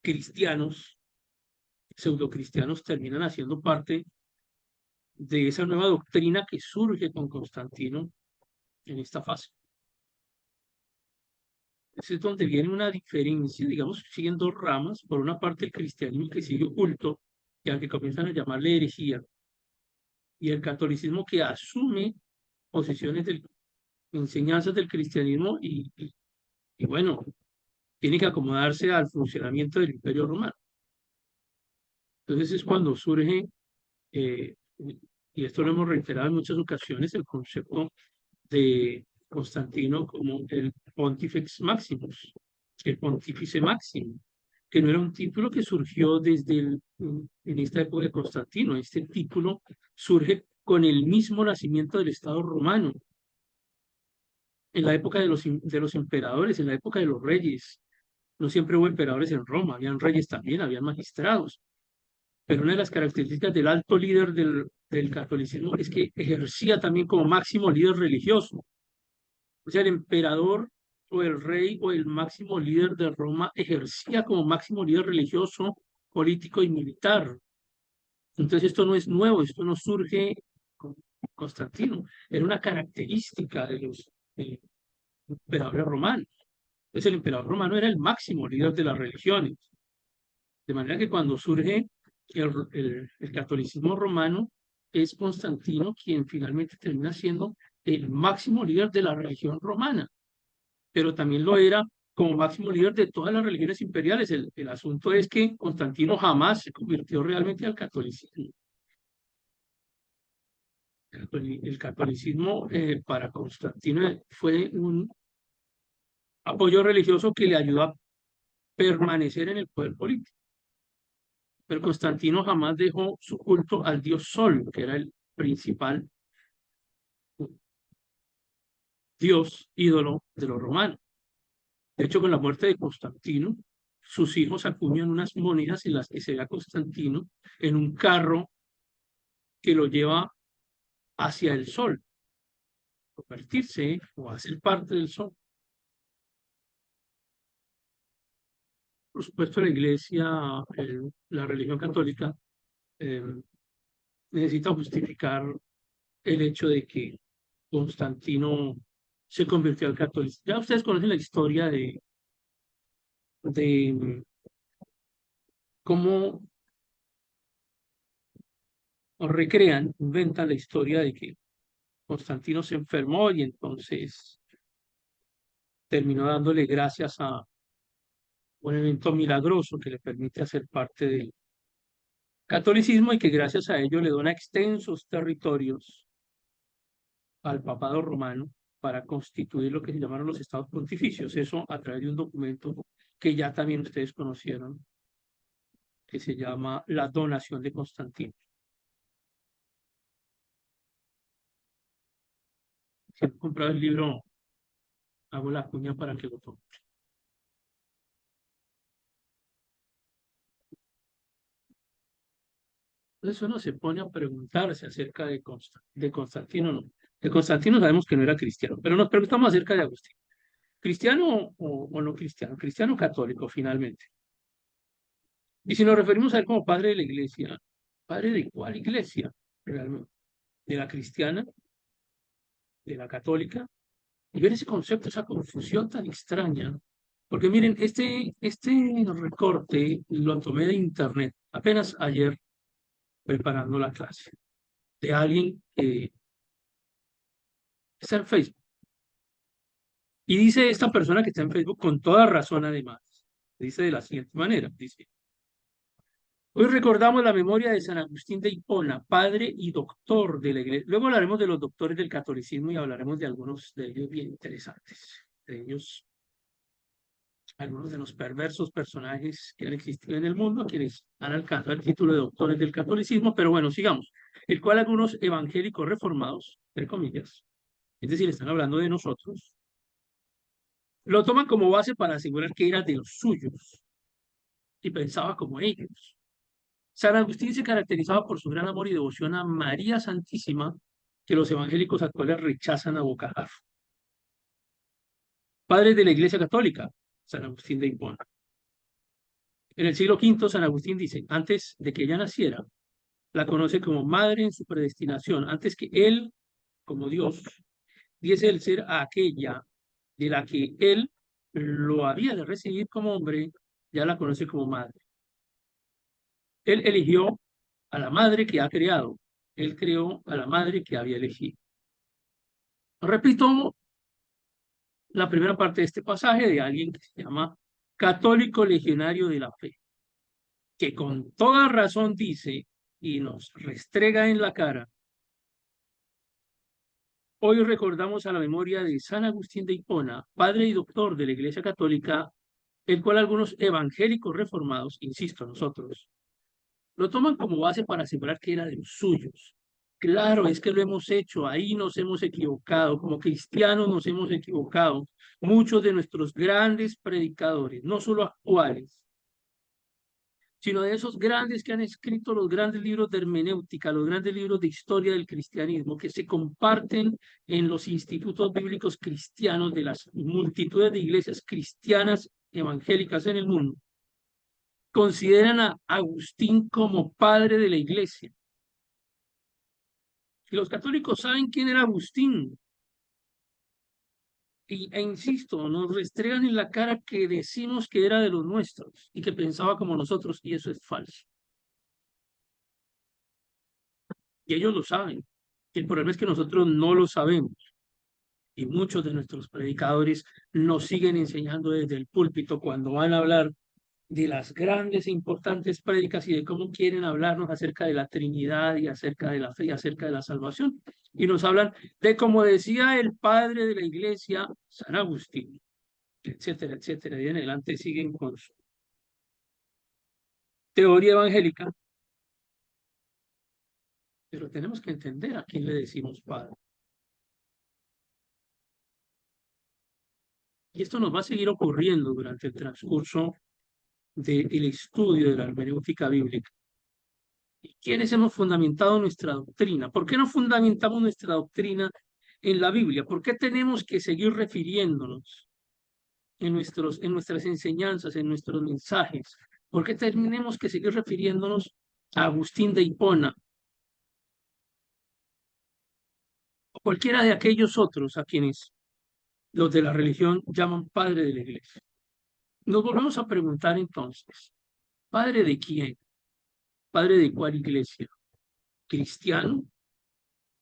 cristianos, pseudocristianos, terminan haciendo parte de esa nueva doctrina que surge con Constantino en esta fase. Es donde viene una diferencia, digamos, siguen dos ramas. Por una parte, el cristianismo que sigue oculto, y al que comienzan a llamarle herejía, y el catolicismo que asume posiciones de enseñanzas del cristianismo y bueno, tiene que acomodarse al funcionamiento del Imperio Romano. Entonces es cuando surge, eh, y esto lo hemos reiterado en muchas ocasiones, el concepto de Constantino como el Pontifex Maximus, el Pontífice Máximo, que no era un título que surgió en esta época de Constantino. Este título surge con el mismo nacimiento del Estado romano, en la época de los emperadores, en la época de los reyes. No siempre hubo emperadores en Roma, habían reyes también, habían magistrados. Pero una de las características del alto líder del catolicismo es que ejercía también como máximo líder religioso. O sea, el emperador o el rey o el máximo líder de Roma ejercía como máximo líder religioso, político y militar. Entonces esto no es nuevo, esto no surge con Constantino, era una característica de los emperadores romanos. Entonces el emperador romano era el máximo líder de las religiones. De manera que cuando surge el catolicismo romano, es Constantino quien finalmente termina siendo el máximo líder de la religión romana, pero también lo era como máximo líder de todas las religiones imperiales. El asunto es que Constantino jamás se convirtió realmente al catolicismo. El catolicismo para Constantino fue un apoyo religioso que le ayudó a permanecer en el poder político. Pero Constantino jamás dejó su culto al dios Sol, que era el principal dios ídolo de los romanos. De hecho, con la muerte de Constantino, sus hijos acuñan unas monedas en las que se ve a Constantino en un carro que lo lleva hacia el sol, convertirse o hacer parte del sol. Por supuesto, la Iglesia, la religión católica, eh, necesita justificar el hecho de que Constantino se convirtió al catolicismo. Ya ustedes conocen la historia de cómo recrean, inventan la historia de que Constantino se enfermó y entonces terminó dándole gracias a un evento milagroso que le permite hacer parte del catolicismo y que gracias a ello le dona extensos territorios al papado romano para constituir lo que se llamaron los estados pontificios. Eso a través de un documento que ya también ustedes conocieron, que se llama la donación de Constantino. Si han comprado el libro, hago la cuña para que lo tomen. Entonces uno se pone a preguntarse acerca de Constantino, no. De Constantino sabemos que no era cristiano, pero nos preguntamos acerca de Agustín. ¿Cristiano o no cristiano? Cristiano católico, finalmente. Y si nos referimos a él como padre de la iglesia, ¿padre de cuál iglesia realmente? ¿De la cristiana? ¿De la católica? Y ver ese concepto, esa confusión tan extraña. Porque miren, este recorte lo tomé de internet apenas ayer preparando la clase, de alguien que está en Facebook. Y dice esta persona que está en Facebook con toda razón además, dice de la siguiente manera, dice: hoy recordamos la memoria de San Agustín de Hipona, padre y doctor de la iglesia. Luego hablaremos de los doctores del catolicismo y hablaremos de algunos de ellos bien interesantes. De ellos, algunos de los perversos personajes que han existido en el mundo, quienes han alcanzado el título de doctores del catolicismo. Pero bueno, sigamos. El cual algunos evangélicos reformados, entre comillas, es decir, están hablando de nosotros, lo toman como base para asegurar que era de los suyos y pensaba como ellos. San Agustín se caracterizaba por su gran amor y devoción a María Santísima, que los evangélicos actuales rechazan a bocajarro. Padre de la Iglesia Católica, San Agustín de Hipona. En el siglo V, San Agustín dice: antes de que ella naciera, la conoce como madre en su predestinación, antes que él, como Dios, diese el ser a aquella de la que él lo había de recibir como hombre, ya la conoce como madre. Él eligió a la madre que ha creado. Él creó a la madre que había elegido. Repito la primera parte de este pasaje de alguien que se llama católico legionario de la fe, que con toda razón dice y nos restrega en la cara: hoy recordamos a la memoria de San Agustín de Hipona, padre y doctor de la Iglesia Católica, el cual algunos evangélicos reformados, insisto, nosotros, lo toman como base para asegurar que era de los suyos. Claro, es que lo hemos hecho, ahí nos hemos equivocado, como cristianos nos hemos equivocado. Muchos de nuestros grandes predicadores, no solo actuales, sino de esos grandes que han escrito los grandes libros de hermenéutica, los grandes libros de historia del cristianismo, que se comparten en los institutos bíblicos cristianos de las multitudes de iglesias cristianas evangélicas en el mundo, consideran a Agustín como padre de la iglesia. Y los católicos saben quién era Agustín. E insisto, nos restregan en la cara que decimos que era de los nuestros y que pensaba como nosotros, y eso es falso. Y ellos lo saben. El problema es que nosotros no lo sabemos. Y muchos de nuestros predicadores nos siguen enseñando desde el púlpito cuando van a hablar de las grandes e importantes prédicas y de cómo quieren hablarnos acerca de la Trinidad y acerca de la fe y acerca de la salvación. Y nos hablan de, como decía el padre de la iglesia, San Agustín, etcétera, etcétera. Y en adelante siguen con su teoría evangélica. Pero tenemos que entender a quién le decimos padre. Y esto nos va a seguir ocurriendo durante el transcurso del estudio de la hermenéutica bíblica. ¿Quiénes hemos fundamentado nuestra doctrina? ¿Por qué no fundamentamos nuestra doctrina en la Biblia? ¿Por qué tenemos que seguir refiriéndonos en nuestras enseñanzas, en nuestros mensajes? ¿Por qué tenemos que seguir refiriéndonos a Agustín de Hipona o cualquiera de aquellos otros a quienes los de la religión llaman padre de la iglesia? Nos volvemos a preguntar entonces, ¿padre de quién? ¿Padre de cuál iglesia? ¿Cristiano?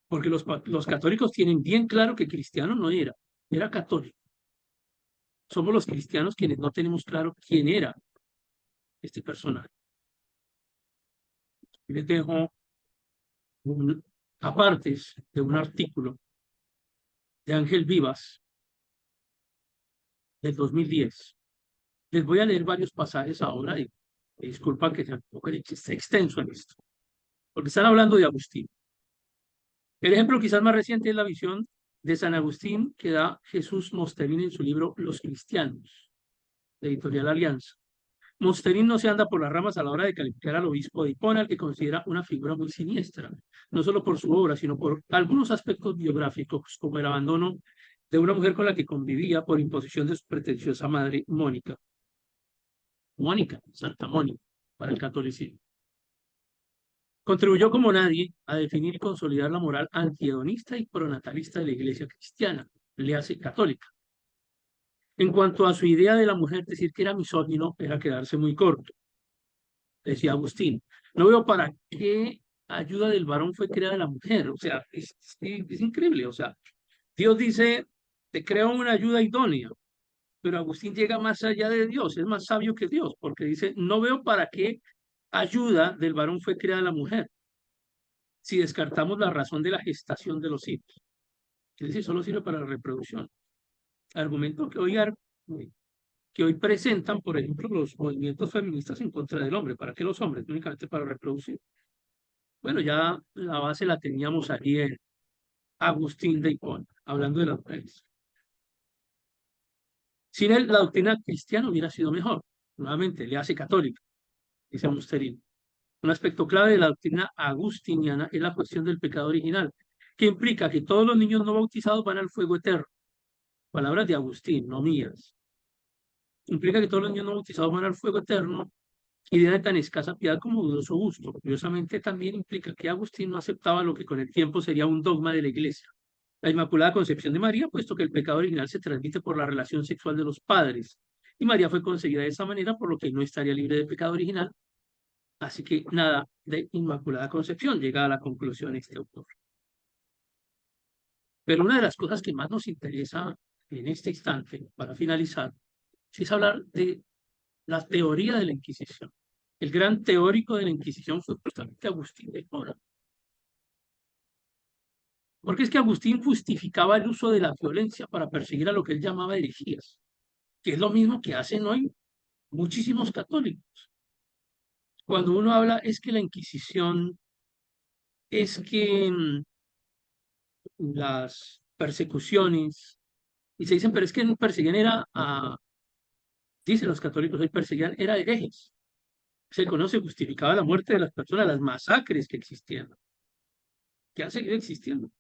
Porque los católicos tienen bien claro que cristiano no era, era católico. Somos los cristianos quienes no tenemos claro quién era este personaje. Les dejo apartes de un artículo de Ángel Vivas del 2010. Les voy a leer varios pasajes ahora y disculpa que sea un poco extenso en esto, porque están hablando de Agustín. El ejemplo quizás más reciente es la visión de San Agustín que da Jesús Mosterín en su libro Los Cristianos, de Editorial Alianza. Mosterín no se anda por las ramas a la hora de calificar al obispo de Hipona, al que considera una figura muy siniestra, no solo por su obra, sino por algunos aspectos biográficos, como el abandono de una mujer con la que convivía por imposición de su pretenciosa madre, Mónica. Mónica, Santa Mónica, para el catolicismo. Contribuyó como nadie a definir y consolidar la moral antihedonista y pronatalista de la Iglesia cristiana, le hace católica. En cuanto a su idea de la mujer, decir que era misógino era quedarse muy corto. Decía Agustín, no veo para qué ayuda del varón fue creada la mujer. O sea, es increíble. O sea, Dios dice, te creo una ayuda idónea, pero Agustín llega más allá de Dios, es más sabio que Dios, porque dice, no veo para qué ayuda del varón fue creada la mujer, si descartamos la razón de la gestación de los hijos. Es decir, solo sirve para la reproducción. Argumento que hoy presentan, por ejemplo, los movimientos feministas en contra del hombre. ¿Para qué los hombres? Únicamente para reproducir. Bueno, ya la base la teníamos allí en Agustín de Hipona, hablando de las mujeres. Sin él, la doctrina cristiana hubiera sido mejor. Nuevamente, le hace católica, dice Mosterín. Un aspecto clave de la doctrina agustiniana es la cuestión del pecado original, que implica que todos los niños no bautizados van al fuego eterno. Palabras de Agustín, no mías. Implica que todos los niños no bautizados van al fuego eterno y de tan escasa piedad como dudoso gusto. Curiosamente, también implica que Agustín no aceptaba lo que con el tiempo sería un dogma de la Iglesia, la Inmaculada Concepción de María, puesto que el pecado original se transmite por la relación sexual de los padres, y María fue concebida de esa manera, por lo que no estaría libre de pecado original. Así que nada de Inmaculada Concepción, llega a la conclusión este autor. Pero una de las cosas que más nos interesa en este instante, para finalizar, es hablar de la teoría de la Inquisición. El gran teórico de la Inquisición fue justamente Agustín de Hipona. Porque es que Agustín justificaba el uso de la violencia para perseguir a lo que él llamaba herejías, que es lo mismo que hacen hoy muchísimos católicos. Cuando uno habla es que la Inquisición, es que las persecuciones, y se dicen, pero es que no perseguían era a, dicen los católicos hoy, perseguían era herejes. Se conoce, justificaba la muerte de las personas, las masacres que existían, que han seguido existiendo.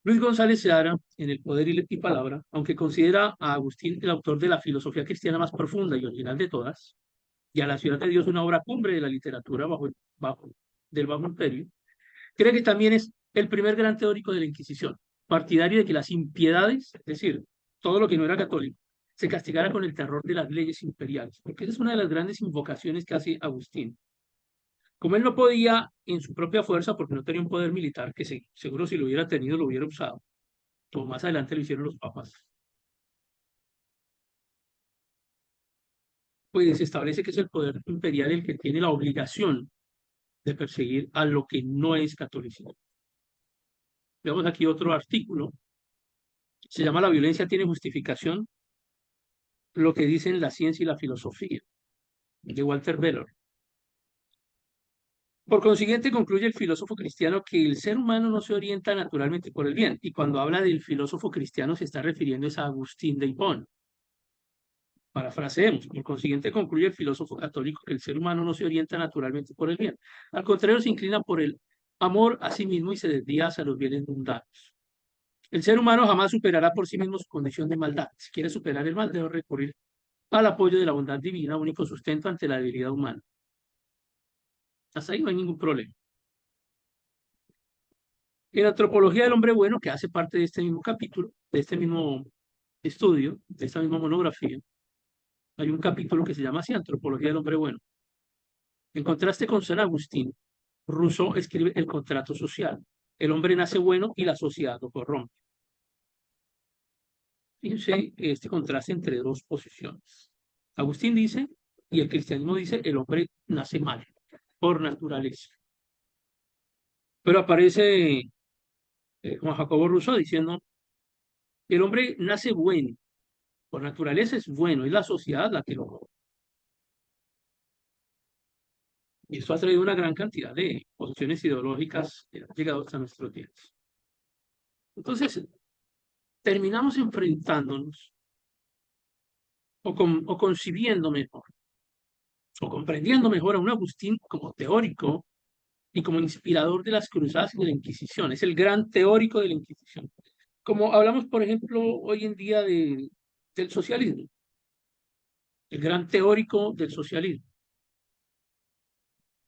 Luis González Seara, en El Poder y Palabra, aunque considera a Agustín el autor de la filosofía cristiana más profunda y original de todas, y a la Ciudad de Dios una obra cumbre de la literatura del Bajo Imperio, cree que también es el primer gran teórico de la Inquisición, partidario de que las impiedades, es decir, todo lo que no era católico, se castigara con el terror de las leyes imperiales, porque esa es una de las grandes invocaciones que hace Agustín. Como él no podía en su propia fuerza, porque no tenía un poder militar, que seguro si lo hubiera tenido lo hubiera usado, como más adelante lo hicieron los papas, pues establece que es el poder imperial el que tiene la obligación de perseguir a lo que no es catolicismo. Veamos aquí otro artículo, se llama La violencia tiene justificación, lo que dicen la ciencia y la filosofía, de Walter Bellor. Por consiguiente, concluye el filósofo cristiano que el ser humano no se orienta naturalmente por el bien, y cuando habla del filósofo cristiano se está refiriendo a Agustín de Hipona. Parafraseemos. Por consiguiente, concluye el filósofo católico que el ser humano no se orienta naturalmente por el bien. Al contrario, se inclina por el amor a sí mismo y se desvía hacia los bienes mundanos. El ser humano jamás superará por sí mismo su condición de maldad. Si quiere superar el mal, debe recurrir al apoyo de la bondad divina, único sustento ante la debilidad humana. Hasta ahí no hay ningún problema. En la antropología del hombre bueno, que hace parte de este mismo capítulo, de este mismo estudio, de esta misma monografía, hay un capítulo que se llama así, Antropología del hombre bueno. En contraste con San Agustín, Rousseau escribe el contrato social. El hombre nace bueno y la sociedad lo corrompe. Fíjense este contraste entre dos posiciones. Agustín dice, y el cristianismo dice, el hombre nace mal, por naturaleza. Pero aparece Juan Jacobo Rousseau diciendo, el hombre nace bueno, por naturaleza es bueno, es la sociedad la que lo corrompe. Y esto ha traído una gran cantidad de posiciones ideológicas que han llegado hasta nuestros días. Entonces, terminamos enfrentándonos o concibiendo mejor o comprendiendo mejor a un Agustín como teórico y como inspirador de las cruzadas y de la Inquisición. Es el gran teórico de la Inquisición. Como hablamos, por ejemplo, hoy en día del socialismo, el gran teórico del socialismo.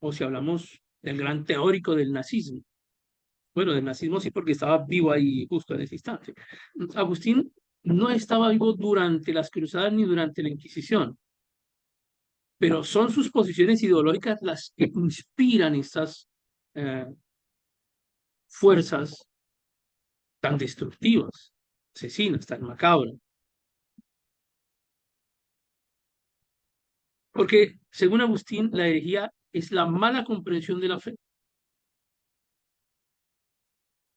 O si hablamos del gran teórico del nazismo. Bueno, del nazismo sí, porque estaba vivo ahí justo en ese instante. Agustín no estaba vivo durante las cruzadas ni durante la Inquisición, pero son sus posiciones ideológicas las que inspiran estas eh, fuerzas tan destructivas, asesinas, tan macabras. Porque, según Agustín, la herejía es la mala comprensión de la fe.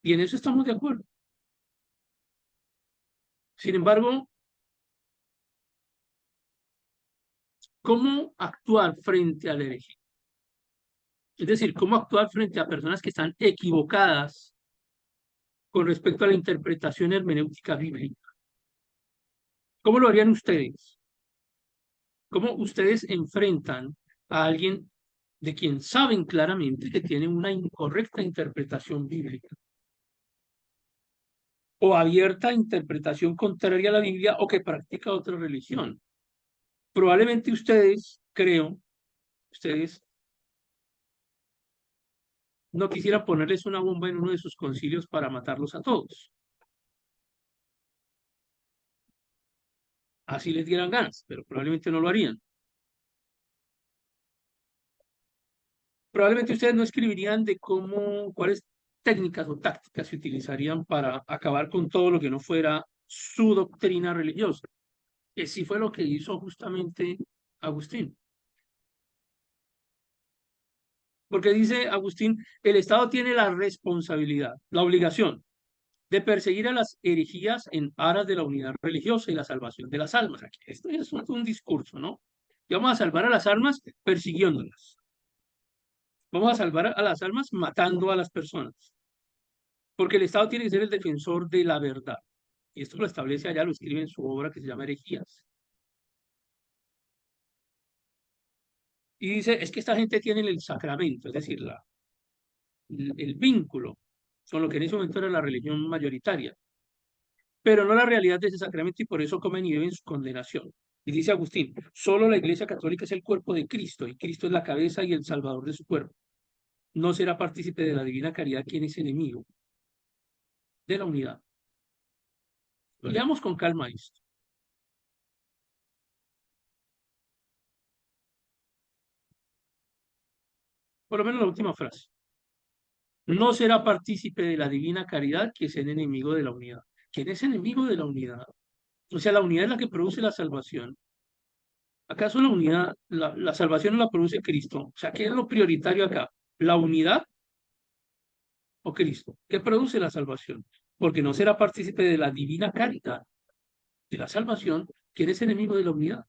Y en eso estamos de acuerdo. Sin embargo, ¿cómo actuar frente a la herejía? Es decir, ¿cómo actuar frente a personas que están equivocadas con respecto a la interpretación hermenéutica bíblica? ¿Cómo lo harían ustedes? ¿Cómo ustedes enfrentan a alguien de quien saben claramente que tiene una incorrecta interpretación bíblica? O abierta interpretación contraria a la Biblia o que practica otra religión. Probablemente ustedes, creo, ustedes no quisieran ponerles una bomba en uno de sus concilios para matarlos a todos. Así les dieran ganas, pero probablemente no lo harían. Probablemente ustedes no escribirían de cuáles técnicas o tácticas se utilizarían para acabar con todo lo que no fuera su doctrina religiosa, que sí fue lo que hizo justamente Agustín. Porque dice Agustín, el Estado tiene la responsabilidad, la obligación de perseguir a las herejías en aras de la unidad religiosa y la salvación de las almas. Aquí, esto es un discurso, ¿no? Y vamos a salvar a las almas persiguiéndolas. Vamos a salvar a las almas matando a las personas. Porque el Estado tiene que ser el defensor de la verdad. Y esto lo establece allá, lo escribe en su obra que se llama Herejías. Y dice, es que esta gente tiene el sacramento, es decir, el vínculo con lo que en ese momento era la religión mayoritaria, pero no la realidad de ese sacramento y por eso comen y beben su condenación. Y dice Agustín, solo la Iglesia Católica es el cuerpo de Cristo y Cristo es la cabeza y el salvador de su cuerpo. No será partícipe de la divina caridad quien es enemigo de la unidad. Leamos con calma esto. Por lo menos la última frase. No será partícipe de la divina caridad quien es el enemigo de la unidad. ¿Quién es enemigo de la unidad? O sea, la unidad es la que produce la salvación. ¿Acaso la unidad, la salvación no la produce Cristo? O sea, ¿qué es lo prioritario acá? ¿La unidad o Cristo? ¿Qué produce la salvación? Porque no será partícipe de la divina caridad, de la salvación, quien es enemigo de la unidad.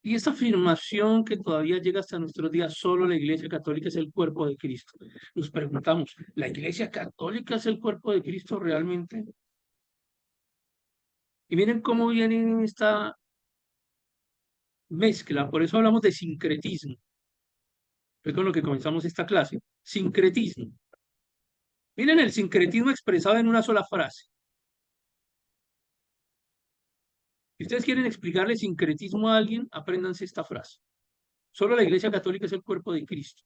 Y esta afirmación que todavía llega hasta nuestros días, solo la Iglesia Católica es el cuerpo de Cristo. Nos preguntamos, ¿la Iglesia Católica es el cuerpo de Cristo realmente? Y miren cómo viene esta mezcla, por eso hablamos de sincretismo. Fue con lo que comenzamos esta clase. Sincretismo. Miren el sincretismo expresado en una sola frase. Si ustedes quieren explicarle sincretismo a alguien, apréndanse esta frase. Solo la Iglesia Católica es el cuerpo de Cristo.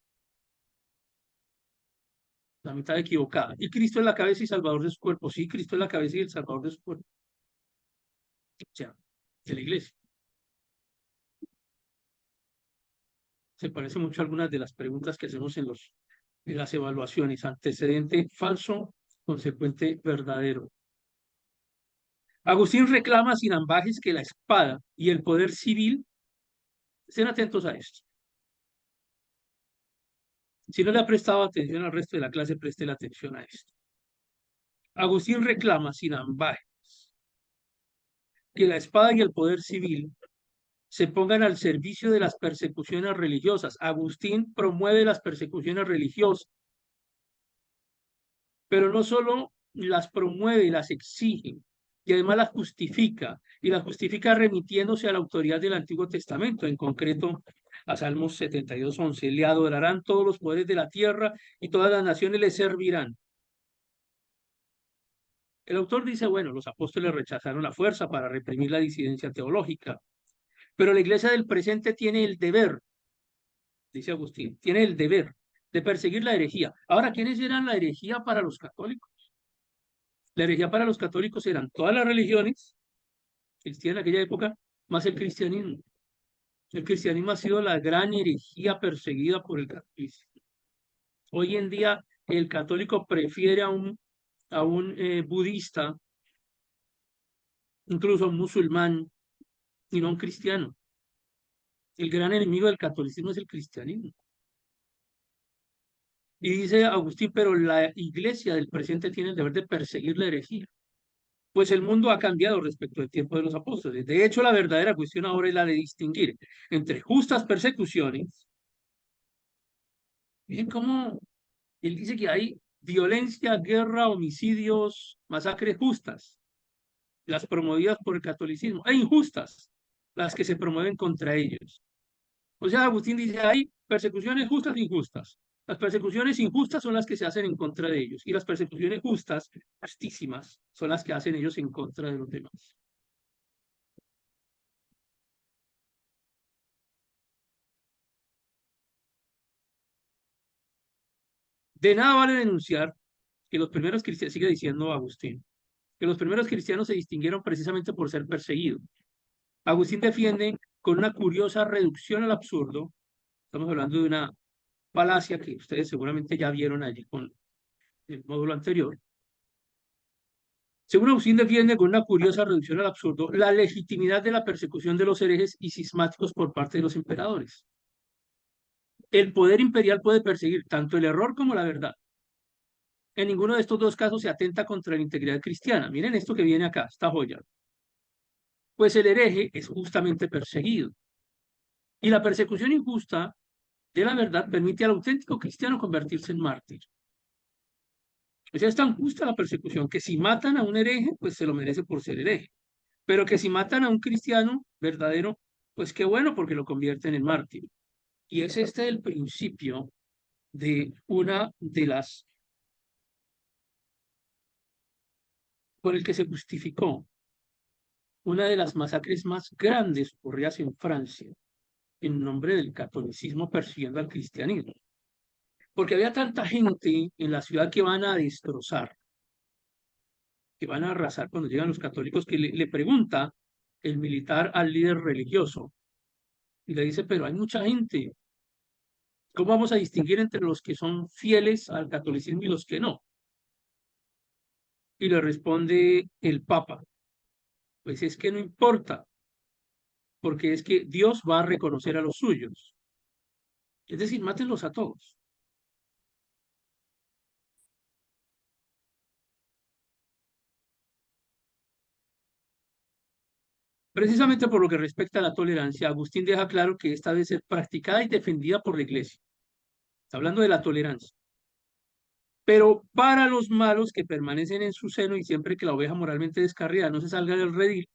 La mitad equivocada. Y Cristo es la cabeza y salvador de su cuerpo. Sí, Cristo es la cabeza y el salvador de su cuerpo. O sea, de la Iglesia. Se parece mucho a algunas de las preguntas que hacemos en las evaluaciones. Antecedente falso, consecuente verdadero. Agustín reclama sin ambajes que la espada y el poder civil, estén atentos a esto. Si no le ha prestado atención al resto de la clase, preste la atención a esto. Agustín reclama sin ambajes que la espada y el poder civil se pongan al servicio de las persecuciones religiosas. Agustín promueve las persecuciones religiosas, pero no solo las promueve y las exige, y además las justifica, y las justifica remitiéndose a la autoridad del Antiguo Testamento, en concreto a Salmos 72:11. Le adorarán todos los poderes de la tierra y todas las naciones le servirán. El autor dice, bueno, los apóstoles rechazaron la fuerza para reprimir la disidencia teológica, pero la iglesia del presente tiene el deber, dice Agustín, tiene el deber de perseguir la herejía. Ahora, ¿quiénes eran la herejía para los católicos? La herejía para los católicos eran todas las religiones que existían en aquella época, más el cristianismo. El cristianismo ha sido la gran herejía perseguida por el catolicismo. Hoy en día el católico prefiere a un budista, incluso a un musulmán, y no a un cristiano. El gran enemigo del catolicismo es el cristianismo. Y dice Agustín, pero la iglesia del presente tiene el deber de perseguir la herejía. Pues el mundo ha cambiado respecto al tiempo de los apóstoles. De hecho, la verdadera cuestión ahora es la de distinguir entre justas persecuciones. Miren cómo él dice que hay violencia, guerra, homicidios, masacres justas, las promovidas por el catolicismo, e injustas, las que se promueven contra ellos. O sea, Agustín dice, hay persecuciones justas e injustas. Las persecuciones injustas son las que se hacen en contra de ellos, y las persecuciones justas, justísimas, son las que hacen ellos en contra de los demás. De nada vale denunciar que los primeros cristianos, sigue diciendo Agustín, que los primeros cristianos se distinguieron precisamente por ser perseguidos. Agustín defiende con una curiosa reducción al absurdo, estamos hablando de una falacia que ustedes seguramente ya vieron allí con el módulo anterior. Según Agustín defiende con una curiosa reducción al absurdo la legitimidad de la persecución de los herejes y cismáticos por parte de los emperadores. El poder imperial puede perseguir tanto el error como la verdad. En ninguno de estos dos casos se atenta contra la integridad cristiana. Miren esto que viene acá, esta joya. Pues el hereje es justamente perseguido. Y la persecución injusta de la verdad permite al auténtico cristiano convertirse en mártir. O sea, es tan justa la persecución que si matan a un hereje, pues se lo merece por ser hereje. Pero que si matan a un cristiano verdadero, pues qué bueno porque lo convierten en mártir. Y es este el principio de una de las, por el que se justificó una de las masacres más grandes ocurridas en Francia en nombre del catolicismo persiguiendo al cristianismo. Porque había tanta gente en la ciudad que van a destrozar, que van a arrasar cuando llegan los católicos, que le pregunta el militar al líder religioso y le dice, pero hay mucha gente, ¿cómo vamos a distinguir entre los que son fieles al catolicismo y los que no? Y le responde el Papa, pues es que no importa, porque es que Dios va a reconocer a los suyos. Es decir, mátenlos a todos. Precisamente por lo que respecta a la tolerancia, Agustín deja claro que esta debe ser practicada y defendida por la Iglesia. Está hablando de la tolerancia. Pero para los malos que permanecen en su seno y siempre que la oveja moralmente descarriada no se salga del redil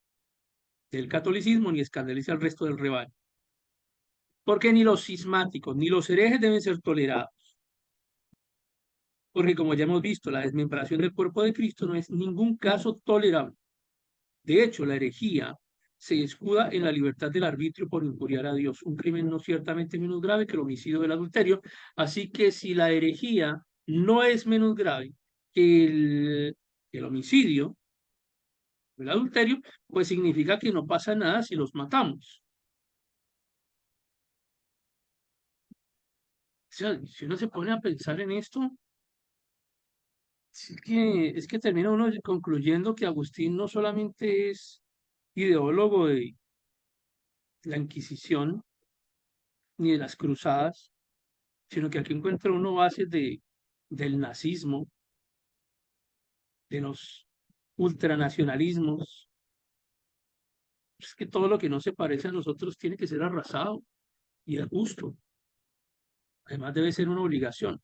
del catolicismo ni escandalice al resto del rebaño. Porque ni los cismáticos ni los herejes deben ser tolerados. Porque como ya hemos visto, la desmembración del cuerpo de Cristo no es en ningún caso tolerable. De hecho, la herejía se escuda en la libertad del arbitrio por injuriar a Dios, un crimen no ciertamente menos grave que el homicidio del adulterio. Así que si la herejía no es menos grave que el homicidio, el adulterio, pues significa que no pasa nada si los matamos. O sea, si uno se pone a pensar en esto, es que termina uno concluyendo que Agustín no solamente es ideólogo de la Inquisición ni de las cruzadas, sino que aquí encuentra uno bases del nazismo, de los ultranacionalismos. Es que todo lo que no se parece a nosotros tiene que ser arrasado y es justo. Además debe ser una obligación.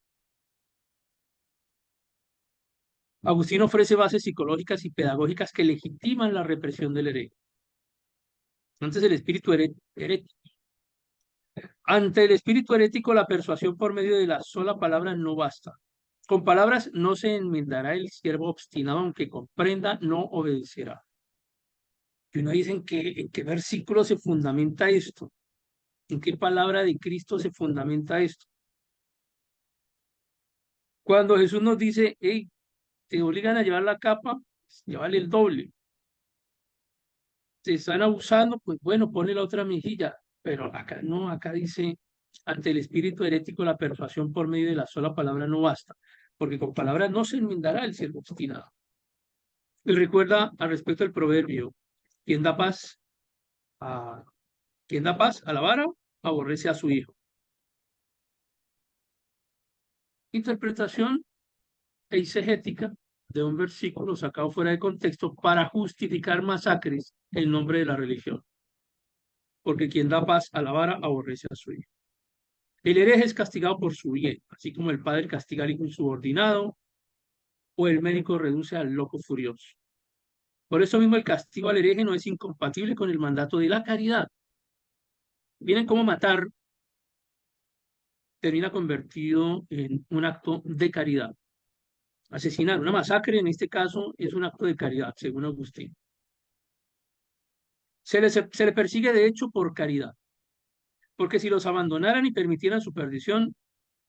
Agustín ofrece bases psicológicas y pedagógicas que legitiman la represión del hereje. Antes el espíritu herético. Ante el espíritu herético, la persuasión por medio de la sola palabra no basta. Con palabras no se enmendará el siervo obstinado, aunque comprenda, no obedecerá. Y uno dice en qué versículo se fundamenta esto, en qué palabra de Cristo se fundamenta esto. Cuando Jesús nos dice, hey, te obligan a llevar la capa, llévale el doble. Te están abusando, pues bueno, ponle la otra mejilla. Pero acá no, acá dice, ante el espíritu herético la persuasión por medio de la sola palabra no basta, porque con palabras no se enmendará el siervo obstinado. Y recuerda al respecto del proverbio, quien da paz a, quien da paz a la vara, aborrece a su hijo. Interpretación eisegética de un versículo sacado fuera de contexto para justificar masacres en nombre de la religión. Porque quien da paz a la vara aborrece a su hijo. El hereje es castigado por su bien, así como el padre castiga al hijo insubordinado o el médico reduce al loco furioso. Por eso mismo el castigo al hereje no es incompatible con el mandato de la caridad. Miren cómo matar termina convertido en un acto de caridad. Asesinar, una masacre en este caso es un acto de caridad, según Agustín. Se le persigue de hecho por caridad, porque si los abandonaran y permitieran su perdición,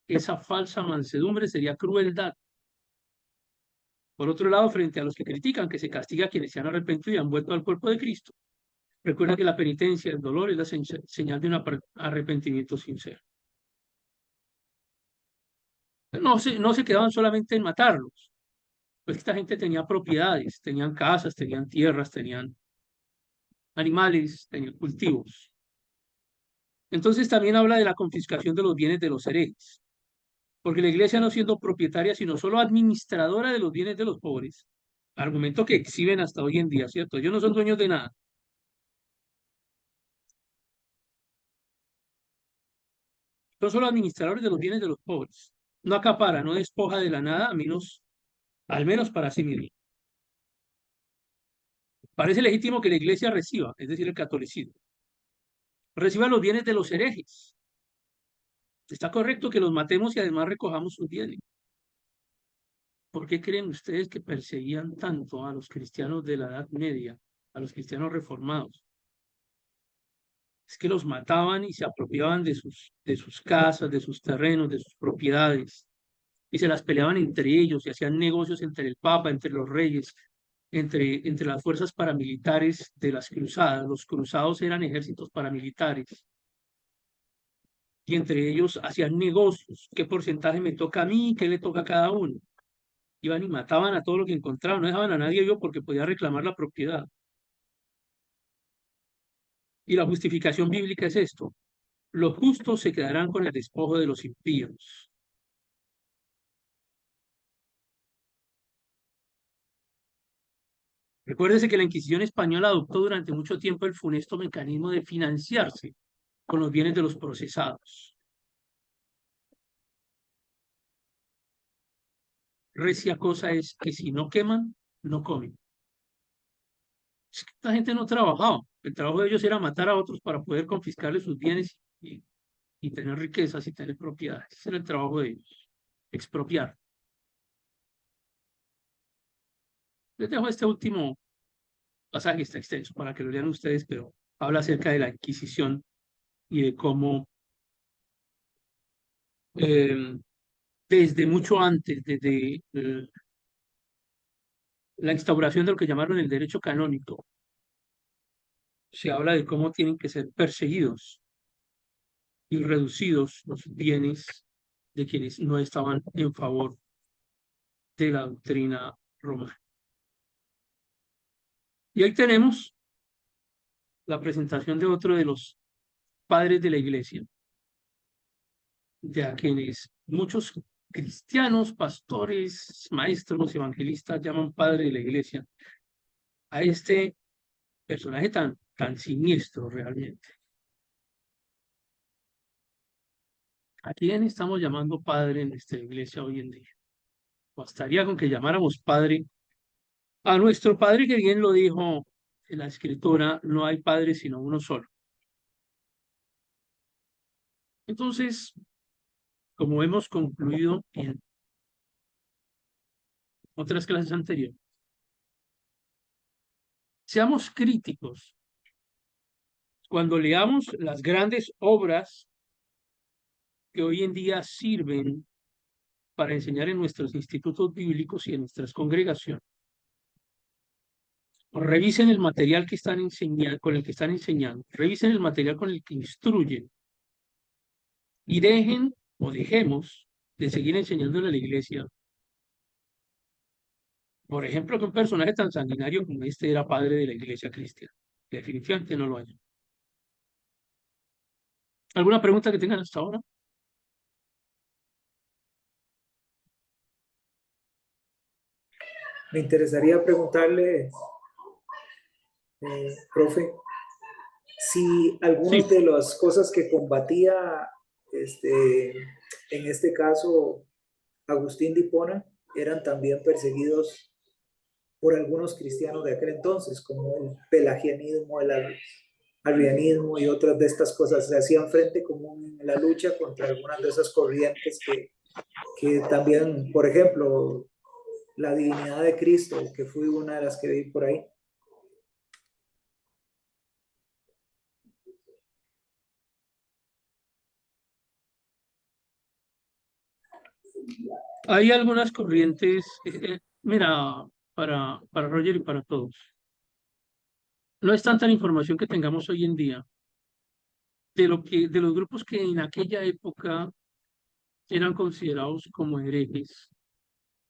esa falsa mansedumbre sería crueldad. Por otro lado, frente a los que critican que se castiga a quienes se han arrepentido y han vuelto al cuerpo de Cristo, recuerda que la penitencia, el dolor es la señal de un arrepentimiento sincero. No se quedaban solamente en matarlos, pues esta gente tenía propiedades, tenían casas, tenían tierras, tenían animales, tenían cultivos. Entonces también habla de la confiscación de los bienes de los herejes, porque la iglesia no siendo propietaria, sino solo administradora de los bienes de los pobres, argumento que exhiben hasta hoy en día, ¿cierto? Ellos no son dueños de nada. Son solo administradores de los bienes de los pobres. No acapara, no despoja de la nada, al menos para sí mismo. Parece legítimo que la iglesia reciba, es decir, el catolicismo, reciba los bienes de los herejes. Está correcto que los matemos y además recojamos sus bienes. ¿Por qué creen ustedes que perseguían tanto a los cristianos de la Edad Media, a los cristianos reformados? Es que los mataban y se apropiaban de sus casas, de sus terrenos, de sus propiedades, y se las peleaban entre ellos y hacían negocios entre el Papa, entre los reyes, entre las fuerzas paramilitares de las cruzadas. Los cruzados eran ejércitos paramilitares y entre ellos hacían negocios. ¿Qué porcentaje me toca a mí? ¿Qué le toca a cada uno? Iban y mataban a todo lo que encontraban, no dejaban a nadie vivo porque podía reclamar la propiedad. Y la justificación bíblica es esto: los justos se quedarán con el despojo de los impíos. Recuérdese que la Inquisición española adoptó durante mucho tiempo el funesto mecanismo de financiarse con los bienes de los procesados. recia cosa es que si no queman, no comen. Es que esta gente no trabajaba. El trabajo de ellos era matar a otros para poder confiscarles sus bienes y tener riquezas y tener propiedades. Ese era el trabajo de ellos, expropiar. Les dejo este último pasaje, está extenso para que lo lean ustedes, pero habla acerca de la Inquisición y de cómo eh, desde mucho antes, desde la instauración de lo que llamaron el derecho canónico, se habla de cómo tienen que ser perseguidos y reducidos los bienes de quienes no estaban en favor de la doctrina romana. Y ahí tenemos la presentación de otro de los padres de la iglesia, de a quienes muchos cristianos, pastores, maestros, evangelistas llaman padre de la iglesia, a este personaje tan siniestro realmente. ¿A quién estamos llamando padre en nuestra iglesia hoy en día? Bastaría con que llamáramos padre a nuestro padre, que bien lo dijo en la escritura, no hay padre sino uno solo. Entonces, como hemos concluido en otras clases anteriores, seamos críticos cuando leamos las grandes obras que hoy en día sirven para enseñar en nuestros institutos bíblicos y en nuestras congregaciones. Revisen el material que están enseñando, con el que están enseñando, revisen el material con el que instruyen y dejen o dejemos de seguir enseñándole a la iglesia. Por ejemplo, que un personaje tan sanguinario como este era padre de la iglesia cristiana. Definitivamente no lo hay. ¿Alguna pregunta que tengan hasta ahora? Me interesaría preguntarle, profe, si algunas Sí. de las cosas que combatía, en este caso, Agustín de Hipona, eran también perseguidos por algunos cristianos de aquel entonces, como el pelagianismo, el arrianismo y otras de estas cosas. Se hacían frente común en la lucha contra algunas de esas corrientes que también, por ejemplo, la divinidad de Cristo, que fue una de las que vi por ahí. Hay algunas corrientes, mira, para Roger y para todos. No es tanta la información que tengamos hoy en día de los grupos que en aquella época eran considerados como herejes.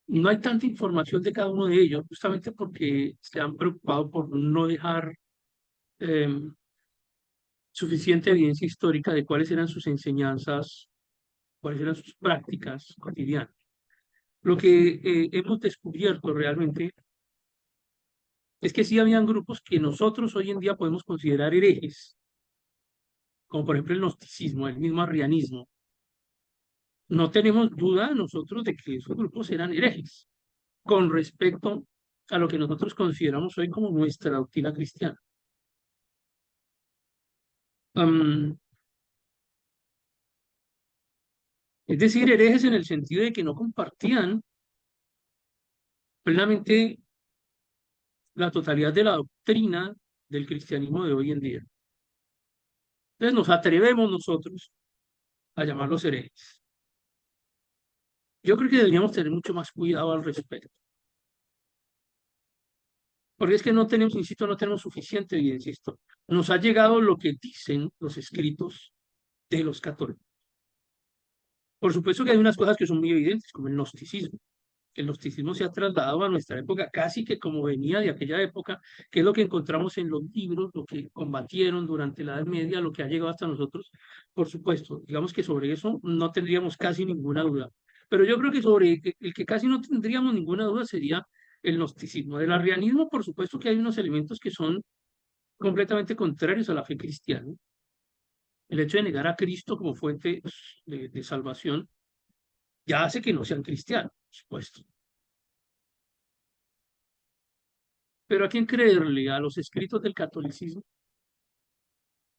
No hay tanta información de cada uno de ellos, justamente porque se han preocupado por no dejar suficiente evidencia histórica de cuáles eran sus enseñanzas, cuáles eran sus prácticas cotidianas. Lo que hemos descubierto realmente es que sí habían grupos que nosotros hoy en día podemos considerar herejes, como por ejemplo el gnosticismo, el mismo arrianismo. No tenemos duda nosotros de que esos grupos eran herejes con respecto a lo que nosotros consideramos hoy como nuestra doctrina cristiana. Es decir, herejes en el sentido de que no compartían plenamente la totalidad de la doctrina del cristianismo de hoy en día. Entonces nos atrevemos nosotros a llamarlos herejes. Yo creo que deberíamos tener mucho más cuidado al respecto. Porque es que no tenemos, insisto, no tenemos suficiente evidencia histórica. Nos ha llegado lo que dicen los escritos de los católicos. Por supuesto que hay unas cosas que son muy evidentes, como el gnosticismo. El gnosticismo se ha trasladado a nuestra época casi que como venía de aquella época, que es lo que encontramos en los libros, lo que combatieron durante la Edad Media, lo que ha llegado hasta nosotros. Por supuesto, digamos que sobre eso no tendríamos casi ninguna duda. Pero yo creo que sobre el que casi no tendríamos ninguna duda sería el gnosticismo. Del arrianismo, por supuesto que hay unos elementos que son completamente contrarios a la fe cristiana. El hecho de negar a Cristo como fuente de salvación ya hace que no sean cristianos, por supuesto. Pero ¿a quién creerle? ¿A los escritos del catolicismo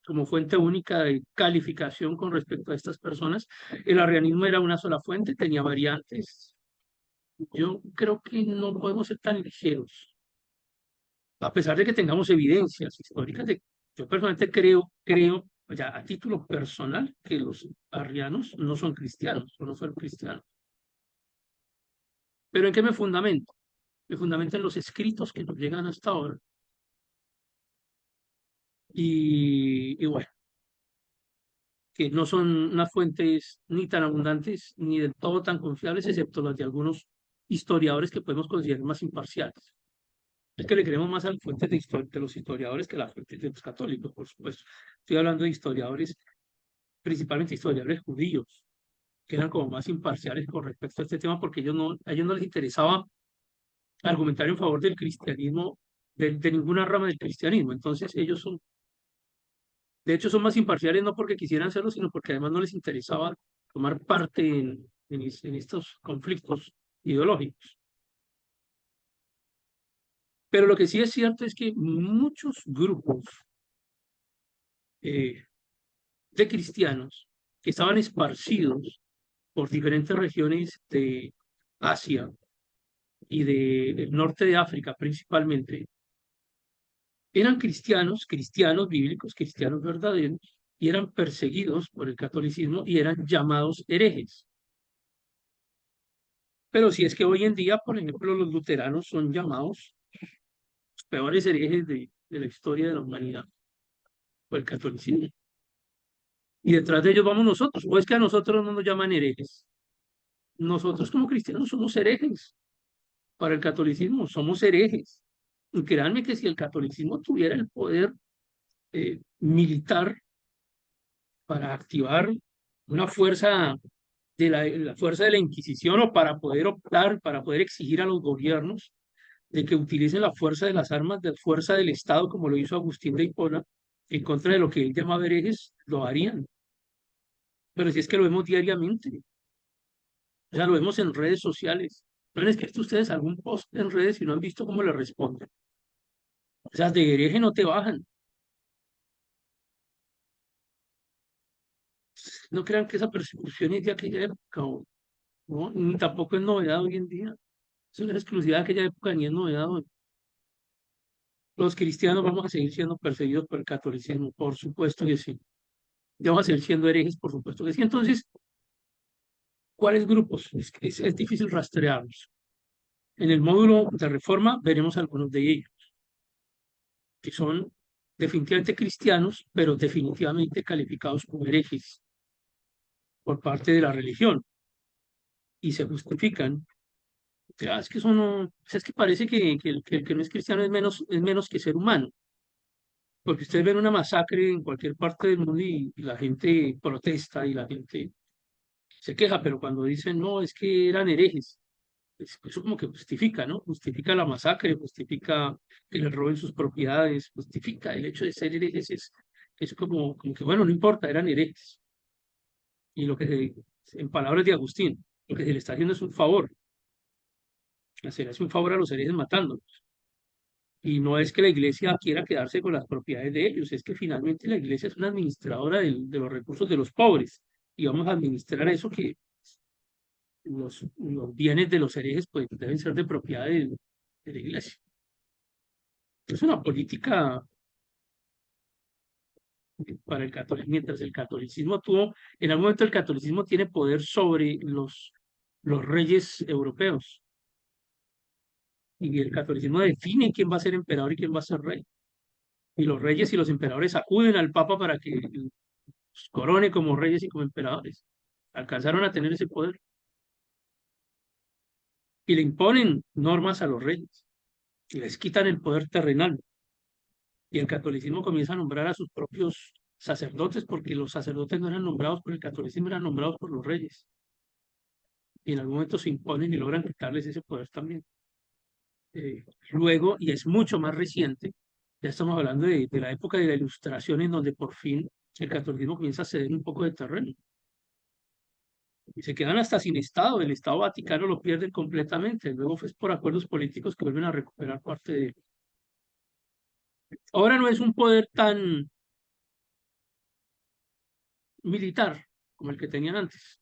como fuente única de calificación con respecto a estas personas? El arrianismo era una sola fuente, tenía variantes. Yo creo que no podemos ser tan ligeros, a pesar de que tengamos evidencias históricas de, yo personalmente creo, ya a título personal, que los arrianos no son cristianos, o no fueron cristianos. ¿Pero en qué me fundamento? Me fundamento en los escritos que nos llegan hasta ahora. Y bueno, que no son unas fuentes ni tan abundantes ni del todo tan confiables, excepto las de algunos historiadores que podemos considerar más imparciales. Es que le creemos más a las fuentes de los historiadores que a las fuentes de los católicos, por supuesto. Estoy hablando de historiadores, principalmente historiadores judíos, que eran como más imparciales con respecto a este tema, porque a ellos no les interesaba argumentar en favor del cristianismo, de ninguna rama del cristianismo. Entonces ellos son, de hecho, son más imparciales no porque quisieran serlo, sino porque además no les interesaba tomar parte en estos conflictos ideológicos. Pero lo que sí es cierto es que muchos grupos eh, de cristianos que estaban esparcidos por diferentes regiones de Asia y del norte de África principalmente, eran cristianos, cristianos bíblicos, cristianos verdaderos, y eran perseguidos por el catolicismo y eran llamados herejes. Pero si es que hoy en día, por ejemplo, los luteranos son llamados los peores herejes de la historia de la humanidad por el catolicismo. Y detrás de ellos vamos nosotros, o es que a nosotros no nos llaman herejes. Nosotros como cristianos somos herejes para el catolicismo, somos herejes. Y créanme que si el catolicismo tuviera el poder militar para activar una fuerza la fuerza de la Inquisición o para poder optar, para poder exigir a los gobiernos de que utilicen la fuerza de las armas, de fuerza del Estado, como lo hizo Agustín de Hipona, en contra de lo que él llamaba herejes, lo harían. Pero si es que lo vemos diariamente, o sea, lo vemos en redes sociales. ¿No han escrito ustedes algún post en redes y no han visto cómo le responden? O sea, de hereje no te bajan. No crean que esa persecución es de aquella época, ¿no? Ni tampoco es novedad hoy en día. Es una exclusividad de aquella época, ni es novedad hoy. Los cristianos vamos a seguir siendo perseguidos por el catolicismo, por supuesto que sí. Y vamos a seguir siendo herejes, por supuesto que sí. Entonces, ¿cuáles grupos? Es difícil rastrearlos. En el módulo de reforma veremos algunos de ellos, que son definitivamente cristianos, pero definitivamente calificados como herejes por parte de la religión y se justifican. O sea, es que eso no, o sea, es que parece que el que no es cristiano es menos que ser humano, porque ustedes ven una masacre en cualquier parte del mundo y la gente protesta y la gente se queja, pero cuando dicen, no, es que eran herejes, eso como que justifica, ¿no? Justifica la masacre, justifica que les roben sus propiedades, justifica el hecho de ser herejes, es como que, bueno, no importa, eran herejes. Y en palabras de Agustín, lo que se le está haciendo es un favor, se le hace un favor a los herejes matándolos. Y no es que la iglesia quiera quedarse con las propiedades de ellos, es que finalmente la iglesia es una administradora de los recursos de los pobres y vamos a administrar eso que los bienes de los herejes pues, deben ser de propiedad de la iglesia. Es una política para el catolicismo, mientras el catolicismo en algún momento el catolicismo tiene poder sobre los reyes europeos y el catolicismo define quién va a ser emperador y quién va a ser rey. Y los reyes y los emperadores acuden al papa para que los corone como reyes y como emperadores. Alcanzaron a tener ese poder y le imponen normas a los reyes y les quitan el poder terrenal. Y el catolicismo comienza a nombrar a sus propios sacerdotes, porque los sacerdotes no eran nombrados por el catolicismo, eran nombrados por los reyes. Y en algún momento se imponen y logran quitarles ese poder también. Luego, y es mucho más reciente, ya estamos hablando de la época de la Ilustración, en donde por fin el catolicismo comienza a ceder un poco de terreno. Y se quedan hasta sin Estado, el Estado Vaticano lo pierden completamente. Luego fue por acuerdos políticos que vuelven a recuperar parte de él. Ahora no es un poder tan militar como el que tenían antes.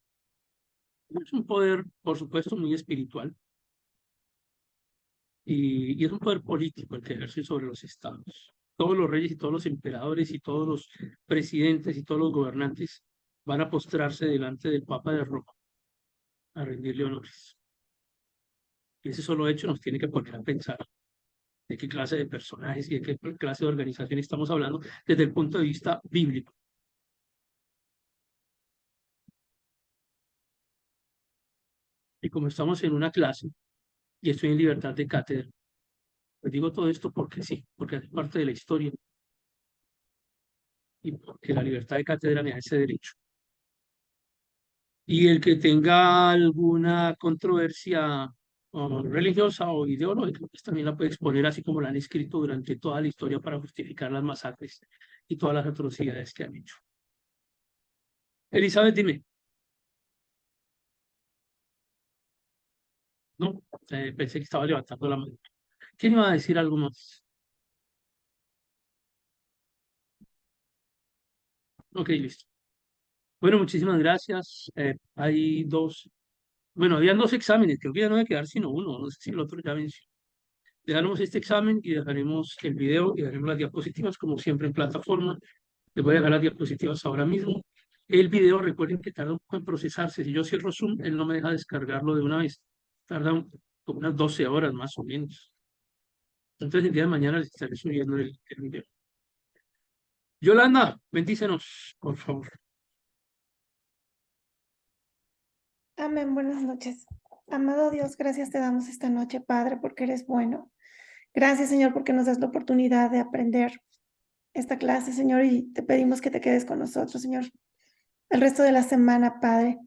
Es un poder, por supuesto, muy espiritual y es un poder político el que ejerce sobre los estados. Todos los reyes y todos los emperadores y todos los presidentes y todos los gobernantes van a postrarse delante del Papa de Roma a rendirle honores. Y ese solo hecho nos tiene que poner a pensar de qué clase de personajes y de qué clase de organización estamos hablando desde el punto de vista bíblico. Y como estamos en una clase y estoy en libertad de cátedra, pues digo todo esto porque sí, porque hace parte de la historia y porque la libertad de cátedra me da ese derecho. Y el que tenga alguna controversia religiosa o ideológica, pues también la puede exponer así como la han escrito durante toda la historia para justificar las masacres y todas las atrocidades que han hecho. Elizabeth, dime. No, pensé que estaba levantando la mano. ¿Quién iba a decir algo más? Ok, listo. Bueno, muchísimas gracias. Hay dos, bueno, habían dos exámenes, creo que ya no va a quedar sino uno, no sé si el otro ya venció. Dejaremos este examen y dejaremos el video y dejaremos las diapositivas, como siempre en plataforma. Les voy a dejar las diapositivas ahora mismo. El video, recuerden que tarda un poco en procesarse. Si yo cierro Zoom, él no me deja descargarlo de una vez. Tarda como unas 12 horas más o menos. Entonces el día de mañana les estaré subiendo el video. Yolanda, bendícenos, por favor. Amén, buenas noches. Amado Dios, gracias te damos esta noche, Padre, porque eres bueno. Gracias, Señor, porque nos das la oportunidad de aprender esta clase, Señor, y te pedimos que te quedes con nosotros, Señor, el resto de la semana, Padre,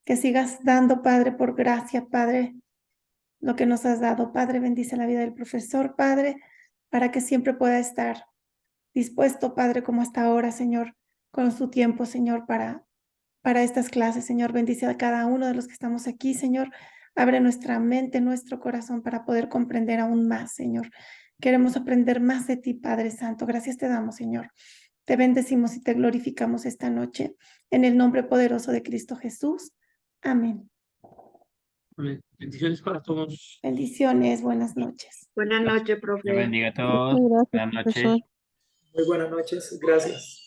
que sigas dando, Padre, por gracia, Padre, lo que nos has dado, Padre, bendice la vida del profesor, Padre, para que siempre pueda estar dispuesto, Padre, como hasta ahora, Señor, con su tiempo, Señor, para estas clases, Señor. Bendice a cada uno de los que estamos aquí, Señor. Abre nuestra mente, nuestro corazón para poder comprender aún más, Señor. Queremos aprender más de ti, Padre Santo. Gracias te damos, Señor. Te bendecimos y te glorificamos esta noche en el nombre poderoso de Cristo Jesús. Amén. Amén. Bendiciones para todos. Bendiciones, buenas noches. Buenas noches, Dios profe. bendiga a todos. Muchas gracias, Buenas noches. profesor. Muy buenas noches, gracias.